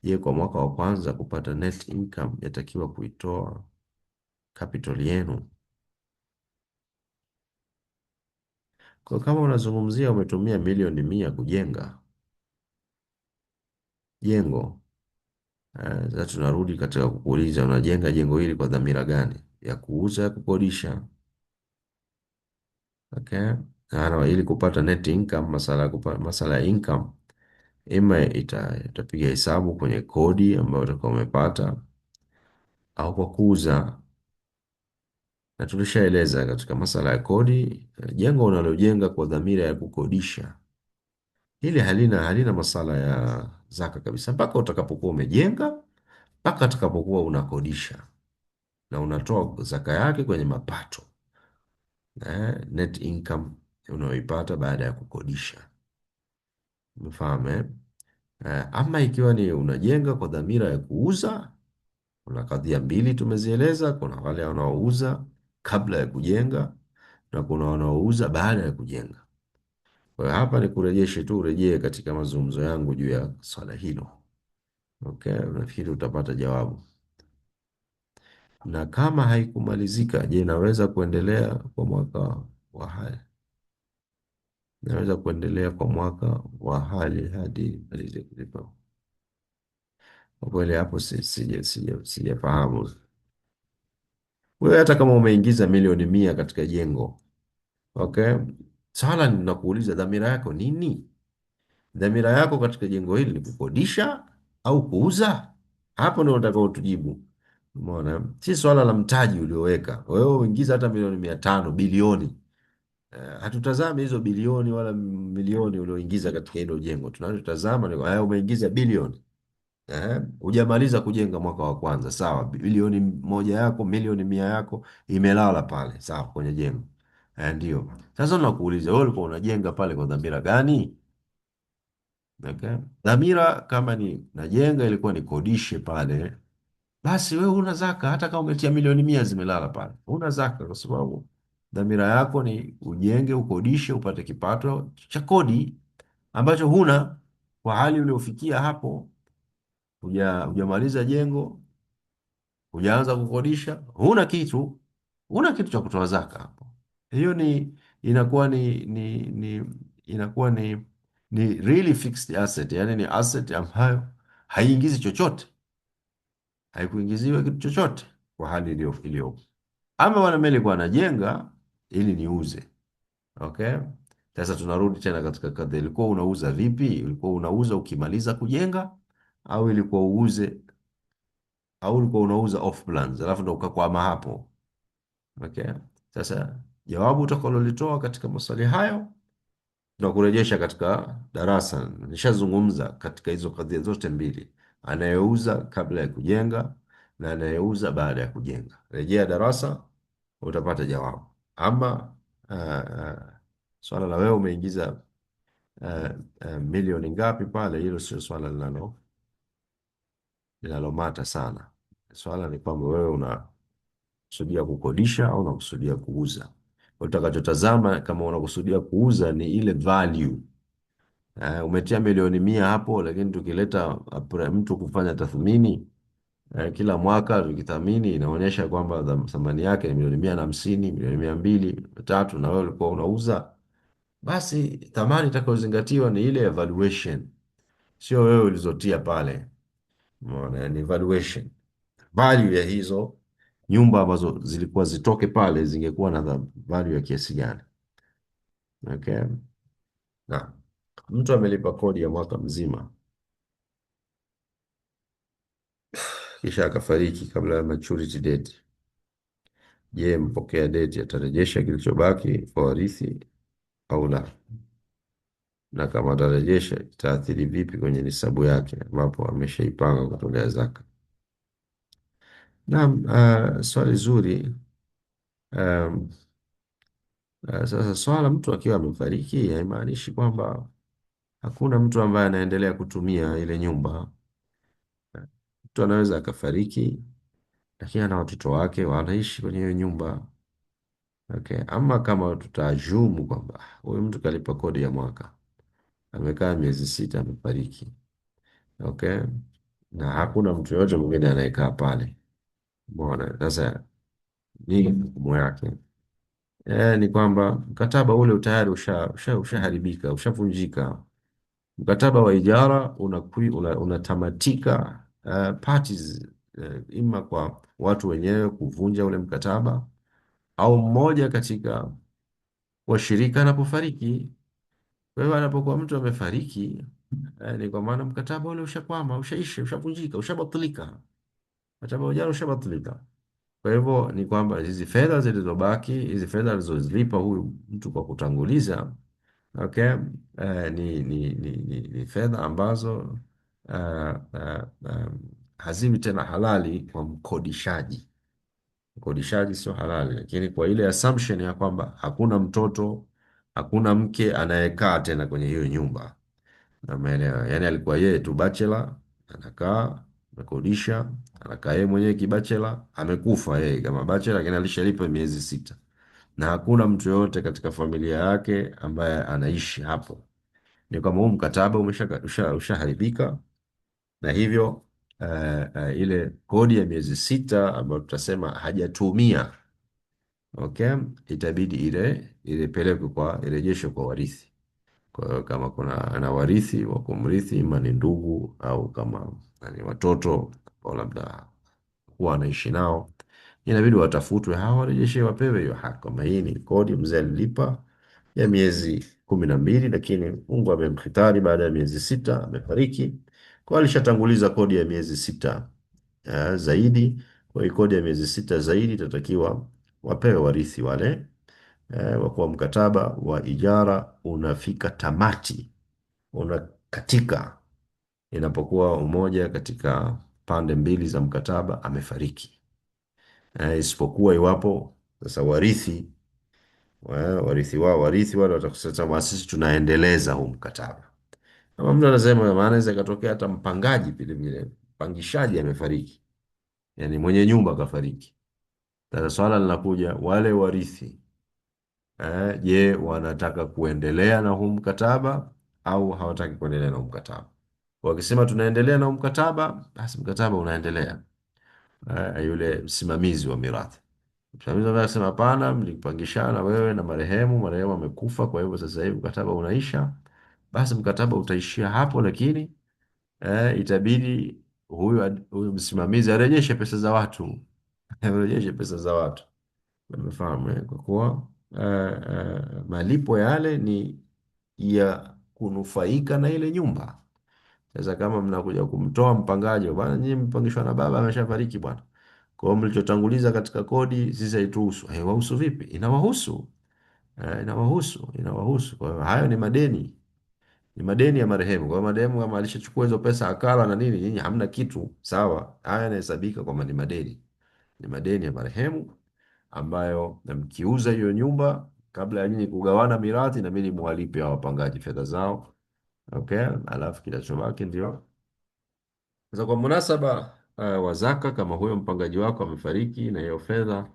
Je, kwa mwaka wa kwanza kupata net income yatakiwa kuitoa capital yenu? Kwa kama unazungumzia umetumia milioni 100 kujenga jengo, sasa tunarudi katika kukuuliza, unajenga jengo hili kwa dhamira gani? Ya kuuza, ya kukodisha? Okay. Ili kupata net income, masala ya income, ima itapiga hesabu kwenye kodi ambayo utakuwa umepata, au kwa kuuza. Na tulishaeleza katika masala ya kodi, jengo unalojenga kwa dhamira ya kukodisha, hili halina masala ya zaka kabisa, mpaka utakapokuwa umejenga, mpaka utakapokuwa unakodisha na unatoa zaka yake kwenye mapato, net income unayoipata baada ya kukodisha. Umefahamu, eh? Ama ikiwa ni unajenga kwa dhamira ya kuuza, kuna kadhia mbili tumezieleza. Kuna wale wanaouza kabla ya kujenga na kuna wanaouza baada ya kujenga. Kwa hiyo hapa ni kurejeshe tu, urejee katika mazungumzo yangu juu ya swala hilo. Okay, nafikiri utapata jawabu. Na kama haikumalizika, je, naweza kuendelea kwa mwaka wa hali? Naweza kuendelea kwa mwaka wa hali hadi malize kulipa? Kwa kweli hapo sijafahamu. Wewe hata kama umeingiza milioni 100 katika jengo, okay, swala ninakuuliza, dhamira yako nini? Dhamira yako katika jengo hili ni kukodisha au kuuza? Hapo ndio nataka utujibu. Umeona, si swala la mtaji ulioweka wewe, uingiza hata milioni 500 bilioni. Hatutazami hizo bilioni wala milioni ulioingiza katika hilo jengo. Tunachotazama ni haya, umeingiza bilioni, hujamaliza kujenga mwaka wa kwanza, sawa. Bilioni moja yako, milioni 100 yako imelala pale, sawa, kwenye jengo. Ndio sasa nakuuliza wewe, ulikuwa unajenga pale kwa dhamira gani? Okay. Dhamira kama ni najenga ilikuwa nikodishe pale, basi wewe una zaka. Hata kama umetia milioni 100 zimelala pale, una zaka, kwa sababu dhamira yako ni ujenge, ukodishe, upate kipato cha kodi ambacho huna. Kwa hali uliofikia hapo, hujamaliza jengo, hujaanza kukodisha, huna kitu cha kutoa zaka hapo. Hiyo ni inakuwa inakuwa ni really fixed asset, yani ni asset ambayo haiingizi chochote, haikuingiziwa kitu chochote kwa hali iliyopo. Ama bwana, mimi nilikuwa najenga ili niuze. Okay, sasa tunarudi tena katika kadhi, ilikuwa unauza vipi? Ulikuwa unauza ukimaliza kujenga, au ilikuwa uuze, au ulikuwa unauza off plans alafu ndo ukakwama hapo? Okay, sasa jawabu utakalolitoa katika maswali hayo na kurejesha katika darasa. Nishazungumza katika hizo kadhia zote mbili, anayeuza kabla ya kujenga na anayeuza baada ya kujenga. Rejea darasa, utapata jawabu. Ama uh, uh, swala la wewe umeingiza milioni ngapi pale, hilo sio swala linalomata sana. Swala ni kwamba wewe unakusudia kukodisha au unakusudia kuuza. Utakachotazama kama unakusudia kuuza ni ile value. Umetia milioni 100 hapo, lakini tukileta mtu kufanya tathmini kila mwaka, tukithamini inaonyesha kwamba thamani yake ni milioni 150, milioni 200, 300, na wewe ulikuwa unauza, basi thamani itakayozingatiwa ni ile evaluation, sio wewe ulizotia pale. Umeona, ni valuation, value ya hizo nyumba ambazo zilikuwa zitoke pale zingekuwa na value ya kiasi gani. Okay, na mtu amelipa kodi ya mwaka mzima kisha akafariki kabla ya maturity date. Je, mpokea deti atarejesha kilichobaki kwa warithi au la? Na kama atarejesha, itaathiri vipi kwenye nisabu yake ambapo ameshaipanga kutolea zaka? Naam, swali zuri. Um, sasa swala, mtu akiwa amefariki haimaanishi kwamba hakuna mtu ambaye anaendelea kutumia ile nyumba. Mtu anaweza akafariki, lakini ana watoto wake wanaishi kwenye hiyo nyumba. Okay. Ama kama tutaajumu kwamba huyu mtu kalipa kodi ya mwaka, amekaa miezi 6, amefariki. Okay, na hakuna mtu yoyote mwingine anayekaa pale. Umeona, sasa ni hukumu yake. Ni kwamba mkataba ule tayari ushaharibika, ushavunjika. Mkataba wa ijara unatamatika parties, ima kwa watu wenyewe kuvunja ule mkataba au mmoja katika washirika anapofariki. Kwa hiyo anapokuwa mtu amefariki, ni kwa maana mkataba ule ushakwama, ushaisha, ushavunjika, ushabatilika. Mkataba wa ujara ushabatilika. Kwa hivyo ni kwamba hizi fedha zilizobaki, hizi fedha alizozilipa huyu mtu kwa kutanguliza, okay, ni fedha ambazo haziwi tena halali kwa mkodishaji. Mkodishaji sio halali, lakini kwa ile assumption ya kwamba hakuna mtoto, hakuna mke anayekaa tena kwenye hiyo nyumba. Umeelewa? Yani alikuwa yeye tu bachelor, anakaa, amekodisha, anakaa yeye mwenyewe kibachela, amekufa yeye kama bachelor, lakini alishalipa miezi 6, na hakuna mtu yoyote katika familia yake ambaye anaishi hapo. Ni kama huu mkataba ushaharibika, na hivyo ile kodi ya miezi 6 ambayo tutasema hajatumia, okay, itabidi ilepelekwe kwa irejeshwe kwa warithi. Kwa hiyo kama kuna ana warithi wa kumrithi, ima ni ndugu au kama ni watoto au labda kuwa anaishi nao, inabidi watafutwe hawa, warejeshe, wapewe hiyo haki, kwamba hii ni kodi mzee alilipa ya miezi 12, lakini Mungu amemkhitari baada ya miezi 6 amefariki, kwa alishatanguliza kodi ya miezi 6 zaidi, Kwa hiyo kodi ya miezi 6 zaidi itatakiwa wapewe warithi wale, kwa kuwa mkataba wa ijara unafika tamati, unakatika inapokuwa umoja katika pande mbili za mkataba amefariki, isipokuwa iwapo sasa warithi wale watakusema sisi tunaendeleza huu mkataba. Kama mtu anasema, maana inaweza ikatokea hata mpangaji vile vile, mpangishaji amefariki, yani mwenye nyumba kafariki. Sasa swala linakuja, wale warithi je, wanataka kuendelea na huu mkataba au hawataki kuendelea na huu mkataba? Wakisema tunaendelea na huu mkataba, basi mkataba unaendelea. Yule msimamizi wa mirathi, msimamizi wa mirathi anasema hapana, mlipangishana wewe na marehemu amekufa, kwa hivyo sasa hivi mkataba unaisha, basi mkataba utaishia hapo, lakini itabidi huyu msimamizi arejeshe pesa za watu arejeshe pesa za watu. Umefahamu, kwa kuwa malipo yale ni ya kunufaika na ile nyumba. Sasa kama mnakuja kumtoa mpangaji, bwana, nyinyi mpangishwa na baba ameshafariki bwana, kwa hiyo mlichotanguliza katika kodi sisi haituhusu. Wahusu vipi? Inawahusu, inawahusu. Kwa hiyo hayo ni madeni, ni madeni ya marehemu. Kwa hiyo marehemu kama alishachukua hizo pesa akala na nini, nyinyi hamna kitu, sawa. Haya yanahesabika kwamba ni madeni, ni madeni ya marehemu ambayo, na mkiuza hiyo nyumba kabla ya nyinyi kugawana mirathi, inabidi muwalipe hao wapangaji fedha zao. Okay, alafu kinachobaki ndio sasa. Kwa munasaba wa zaka, kama huyo mpangaji wako amefariki na hiyo fedha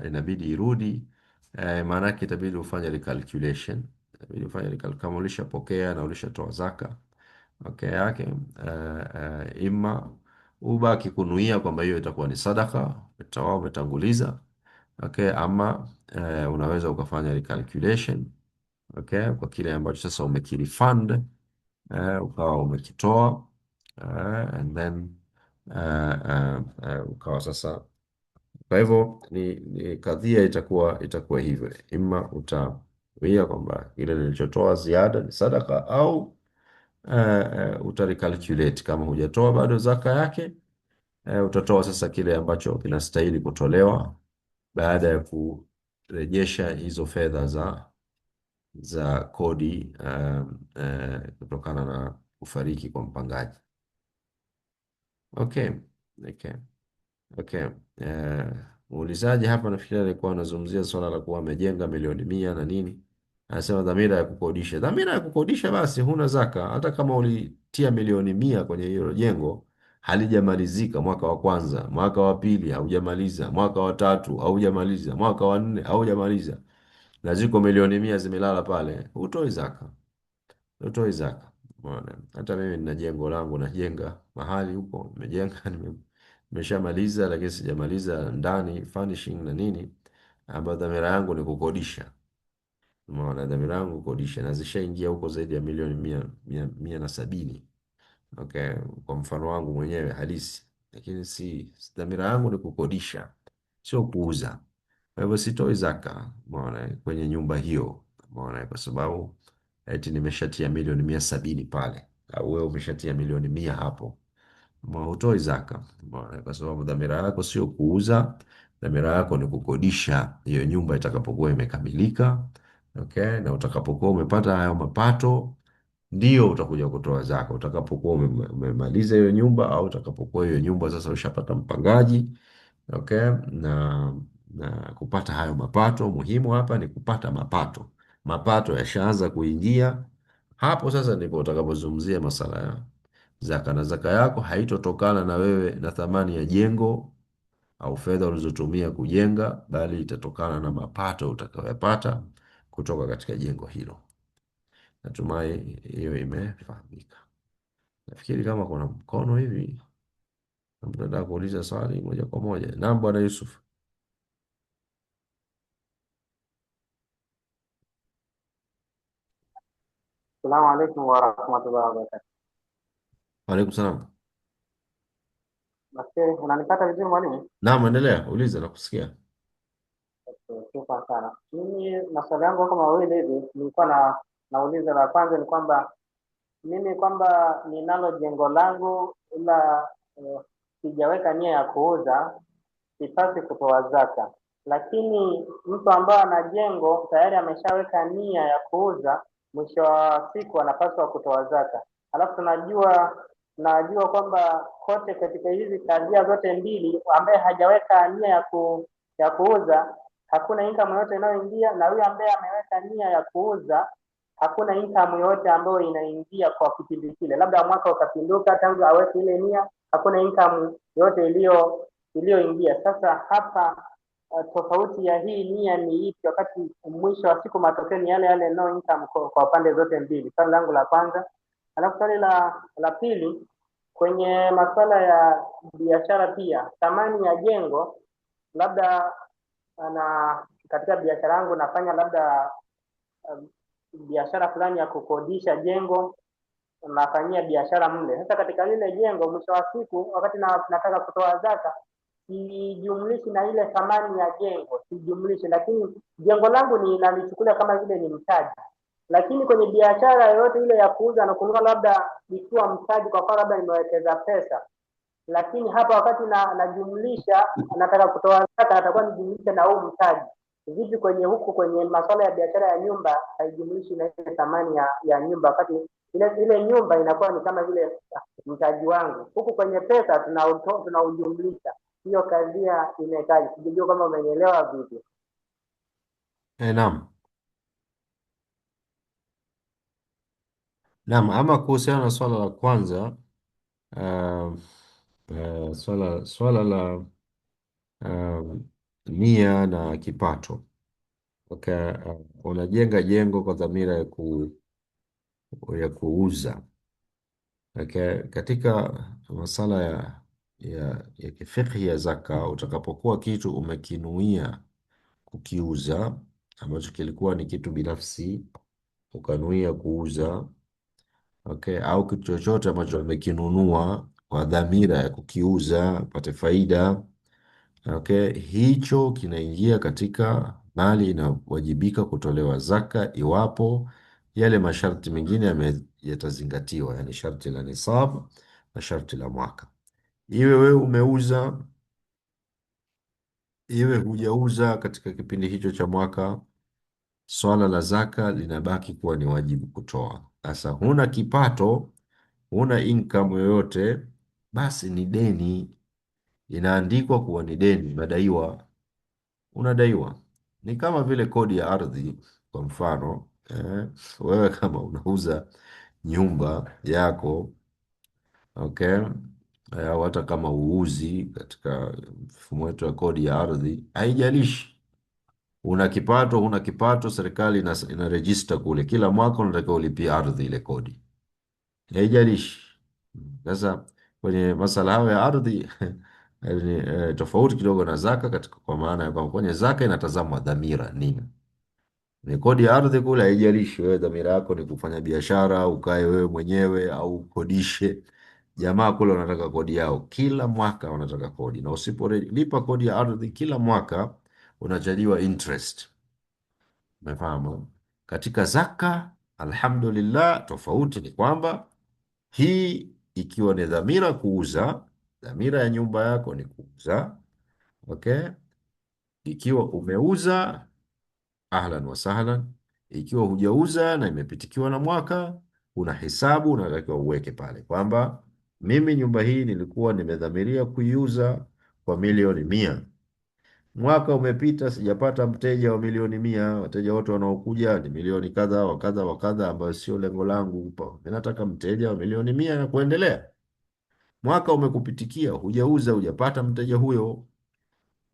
inabidi irudi, maana yake itabidi ufanye recalculation, itabidi ufanye kama ulishapokea na ulishatoa zaka, okay yake, ima ubaki kunuia kwamba hiyo itakuwa ni sadaka umetoa umetanguliza, okay, ama unaweza ukafanya recalculation, okay, kwa kile ambacho sasa umekirefund, ukawa umekitoa, and then ukawa sasa. Kwa hivyo ni kadhia itakuwa hivyo, ima utawia kwamba ile nilichotoa ziada ni sadaka, au utarecalculate kama hujatoa bado zaka yake, utatoa sasa kile ambacho kinastahili kutolewa baada ya kurejesha hizo fedha za kodi, kutokana na kufariki kwa mpangaji. Okay, okay, okay. Muulizaji hapa nafikiri alikuwa anazungumzia swala la kuwa amejenga milioni 100 na nini, anasema dhamira ya kukodisha. Dhamira ya kukodisha, basi huna zaka. Hata kama ulitia milioni 100 kwenye hilo jengo, halijamalizika mwaka wa kwanza, mwaka wa pili haujamaliza, mwaka wa tatu haujamaliza, mwaka wa 4 haujamaliza, na ziko milioni 100 zimelala pale, hutoi zaka, hutoi zaka. Umeona? Hata mimi nina jengo langu, najenga mahali huko, nimejenga nimeshamaliza, lakini sijamaliza ndani furnishing na nini, ambayo dhamira yangu ni kukodisha. Umeona, dhamira yangu kukodisha, na zishaingia huko zaidi ya milioni 170. Okay, kwa mfano wangu mwenyewe halisi, lakini dhamira yangu ni kukodisha, sio kuuza. Kwa hivyo sitoi zaka, umeona, kwenye nyumba hiyo, umeona, kwa sababu eti nimeshatia milioni 170 pale, au wewe umeshatia milioni 100 hapo, hutoi zaka, umeona, kwa sababu dhamira yako sio kuuza, dhamira yako ni kukodisha hiyo nyumba itakapokuwa imekamilika. Okay, na utakapokuwa umepata hayo mapato, ndio utakuja kutoa zaka, utakapokuwa umemaliza hiyo nyumba, au utakapokuwa hiyo nyumba sasa ushapata mpangaji. Okay, na kupata hayo mapato, muhimu hapa ni kupata mapato. Mapato yashaanza kuingia hapo, sasa ndipo utakapozungumzia masala ya zaka, na zaka yako haitotokana na wewe na thamani ya jengo au fedha ulizotumia kujenga, bali itatokana na mapato utakayopata kutoka katika jengo hilo. Natumai hiyo imefahamika. Nafikiri kama kuna mkono hivi, nataka kuuliza swali moja kwa moja. Naam, Bwana Yusuf. Assalamu alaikum warahmatullahi wabarakatuh. Waalaikum salam. Nafikiri unanipata vizuri mwalimu? Naam, endelea, uliza na kusikia. Shukran sana. Mimi maswali yangu kama mawili hivi, nilikuwa nauliza. La kwanza ni kwamba mimi kwamba ninalo jengo langu, ila sijaweka nia ya kuuza, sipasi kutoa zaka. Lakini mtu ambaye ana jengo tayari ameshaweka nia ya kuuza, mwisho wa siku anapaswa kutoa zaka. Alafu najua kwamba kote katika hizi kadhia zote mbili, ambaye hajaweka nia ya kuuza hakuna income yoyote inayoingia, na huyo ambaye ameweka nia ya kuuza hakuna income yoyote ambayo inaingia kwa kipindi kile. Labda mwaka ukapinduka, tangu aweke ile nia hakuna income yoyote iliyoingia. Sasa hapa tofauti ya hii nia ni ipi, wakati mwisho wa siku matokeo ni yale yale, no income kwa pande zote mbili? Swali langu la kwanza. Alafu swali la pili, kwenye masuala ya biashara pia, thamani ya jengo, labda katika biashara yangu nafanya labda um, biashara fulani ya kukodisha jengo, nafanyia biashara mle. Sasa katika lile jengo, mwisho wa siku wakati nataka kutoa zaka, sijumlishi na ile thamani ya jengo, sijumlishi, lakini jengo langu nalichukulia kama vile ni mtaji. Lakini kwenye biashara yoyote ile ya kuuza na kununua, labda ikiwa mtaji, kwa mfano labda nimewekeza pesa, lakini hapa wakati najumlisha, nataka kutoa zaka, natakuwa nijumlishe na huu mtaji. Vipi kwenye masuala ya biashara ya nyumba, haijumlishi na ile thamani ya nyumba, wakati ile nyumba inakuwa ni kama vile mtaji wangu. Huku kwenye pesa tunaujumlisha. Hiyo kadhia imekaje? Sijui kama umenielewa vipi. Naam. Naam, ama kuhusiana na swala la kwanza, uh, swala la nia na kipato. Okay, unajenga jengo kwa dhamira ya kuuza. Okay, katika masala ya kifikhi ya zaka, utakapokuwa kitu umekinuia kukiuza ambacho kilikuwa ni kitu binafsi ukanuia kuuza, okay, au kitu chochote ambacho umekinunua kwa dhamira ya kukiuza upate faida, okay, hicho kinaingia katika mali inawajibika kutolewa zaka iwapo yale masharti mengine yatazingatiwa, yani sharti la nisab na sharti la mwaka. Iwe wewe umeuza, iwe hujauza katika kipindi hicho cha mwaka, swala la zaka linabaki kuwa ni wajibu kutoa. Sasa huna kipato, huna income yoyote, basi ni deni, inaandikwa kuwa ni deni, unadaiwa. Ni kama vile kodi ya ardhi. Kwa mfano, wewe kama unauza nyumba yako, okay, au hata kama uuzi, katika mfumo wetu wa kodi ya ardhi, haijalishi una kipato huna kipato, serikali ina register kule, kila mwaka unatakiwa ulipia ardhi ile kodi, haijalishi. Sasa kwenye masala hayo ya ardhi ni tofauti kidogo na zaka, katika kwa maana ya kwamba kwenye zaka inatazamwa dhamira nini. Ni kodi ya ardhi kule, haijalishi wewe dhamira yako ni kufanya biashara, ukae wewe mwenyewe au ukodishe. Jamaa kule wanataka kodi yao kila mwaka, wanataka kodi, na usipolipa kodi ya ardhi kila mwaka unachajiwa interest. Umefahamu? Katika zaka, alhamdulillah, tofauti ni kwamba hii ikiwa ni dhamira kuuza, dhamira ya nyumba yako ni kuuza, okay? Ikiwa umeuza, ahlan wa sahlan. Ikiwa hujauza na imepitikiwa na mwaka, una hesabu unatakiwa uweke pale kwamba mimi nyumba hii nilikuwa nimedhamiria kuiuza kwa milioni 100. Mwaka umepita, sijapata mteja wa milioni 100. Wateja wote wanaokuja ni milioni kadha wa kadha wa kadha, ambayo sio lengo langu. Mimi nataka mteja wa milioni 100 na kuendelea. Mwaka umekupitikia, hujauza, hujapata mteja huyo,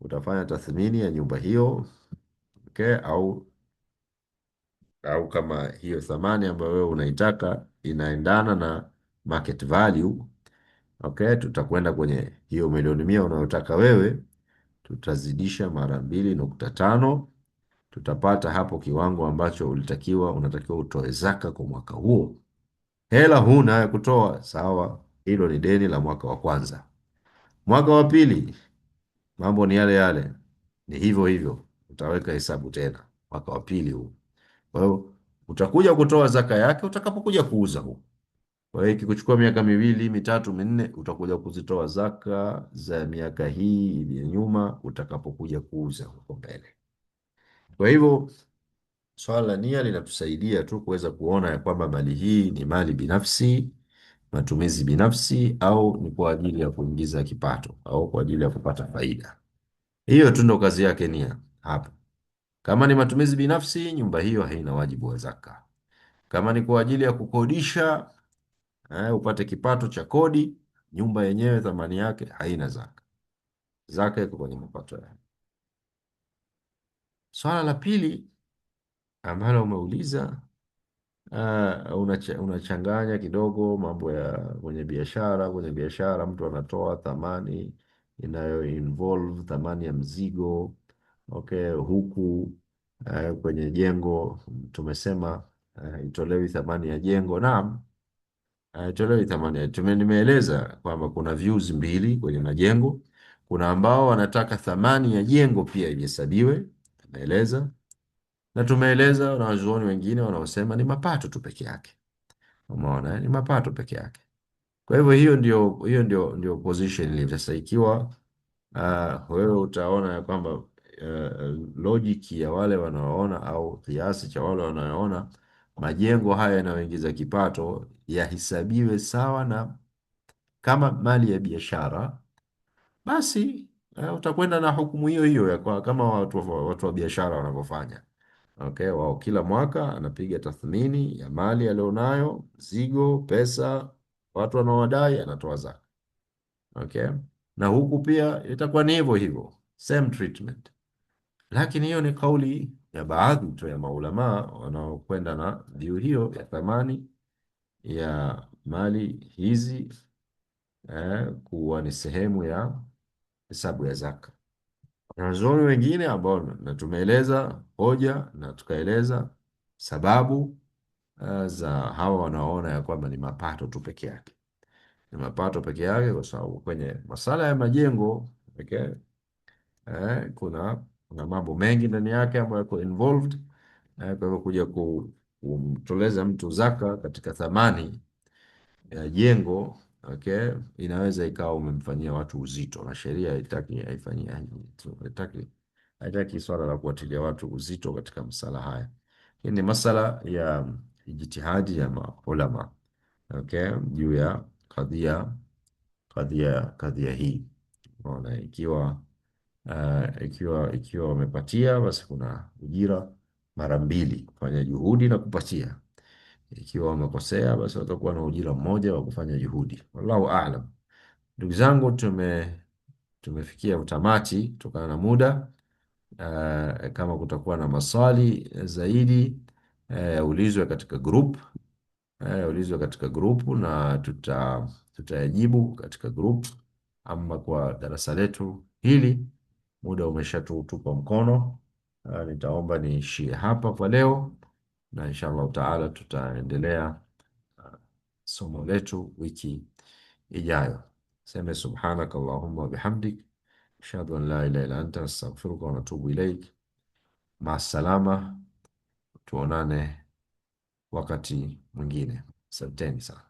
utafanya tathmini ya nyumba hiyo, okay, au kama hiyo thamani ambayo wewe unaitaka inaendana na market value, okay, tutakwenda kwenye hiyo milioni 100 unayotaka wewe, tutazidisha mara 2.5, tutapata hapo kiwango ambacho unatakiwa utoe zaka kwa mwaka huo. Hela huna ya kutoa, sawa, hilo ni deni la mwaka wa kwanza. Mwaka wa pili mambo ni yale yale, ni hivyo hivyo, utaweka hesabu tena mwaka wa pili huu. Kwa hiyo utakuja kutoa zaka yake utakapokuja kuuza huu. Kwa hiyo ikikuchukua miaka miwili mitatu minne, utakuja kuzitoa zaka za miaka hii iliyo nyuma utakapokuja kuuza huko mbele. Kwa hivyo swala la nia linatusaidia tu kuweza kuona ya kwamba mali hii ni mali binafsi, matumizi binafsi, au ni kwa ajili ya kuingiza kipato au kwa ajili ya kupata faida. Hiyo tu ndo kazi yake nia hapa. Kama ni matumizi binafsi, nyumba hiyo haina wajibu wa zaka. Kama ni kwa ajili ya kukodisha, upate kipato cha kodi, nyumba yenyewe thamani yake haina zaka. Zaka iko kwenye mapato yake. Swala la pili ambalo umeuliza, unachanganya kidogo mambo ya kwenye biashara. Kwenye biashara mtu anatoa thamani inayo involve thamani ya mzigo, okay, huku kwenye jengo tumesema itolewi thamani ya jengo. Naam, itolewi thamani nimeeleza kwamba kuna views mbili kwenye majengo. Kuna ambao wanataka thamani ya jengo pia ihesabiwe, tumeeleza, na tumeeleza na wanazuoni wengine wanaosema ni mapato tu peke yake. Umeona, ni mapato peke yake. Kwa hivyo hiyo ndio position ilivyo sasa. Ikiwa wewe utaona ya kwamba logic ya wale wanaoona au kiasi cha wale wanaoona majengo haya yanayoingiza kipato yahesabiwe sawa na kama mali ya biashara, basi utakwenda na hukumu hiyo hiyo ya kwa kama watu wa biashara wanavyofanya. Okay, wao kila mwaka anapiga tathmini ya mali alionayo, mzigo, pesa, watu wanaodai, anatoa zaka. Okay, na huku pia itakuwa ni hivyo hivyo, same treatment. Lakini hiyo ni kauli ya baadhi tu ya maulamaa wanaokwenda na view hiyo ya thamani ya mali hizi kuwa ni sehemu ya hesabu ya zaka. Wanazuoni wengine ambao na tumeeleza hoja na tukaeleza sababu za hawa wanaoona ya kwamba ni mapato tu peke yake, ni mapato peke yake, kwa sababu kwenye masala ya majengo pekee kuna mambo mengi ndani yake ambayo yako involved. Kwa hivyo kuja kumtoleza mtu zaka katika thamani ya jengo, okay, inaweza ikawa umemfanyia watu uzito, na sheria haitaki swala la kuwatilia watu uzito katika masala haya. Hii ni masala ya ijtihadi ya maulama, okay, juu ya kadhia hii. Unaona, ikiwa wamepatia, basi kuna ujira mara mbili kufanya juhudi na kupatia. Ikiwa wamekosea, basi watakuwa na ujira mmoja wa kufanya juhudi. Wallahu aalam. Ndugu zangu, tumefikia utamati kutokana na muda. Kama kutakuwa na maswali zaidi, ulizwe katika group na tutayajibu katika group. Ama kwa darasa letu hili muda umeshatutupa mkono. Nitaomba niishie hapa kwa leo, na inshallah taala tutaendelea somo letu wiki ijayo. Sema subhanaka Allahumma wa bihamdik, ashhadu an la ilaha illa anta, astaghfiruka wa atubu ilaik. Maasalama, tuonane wakati mwingine. Asanteni sana.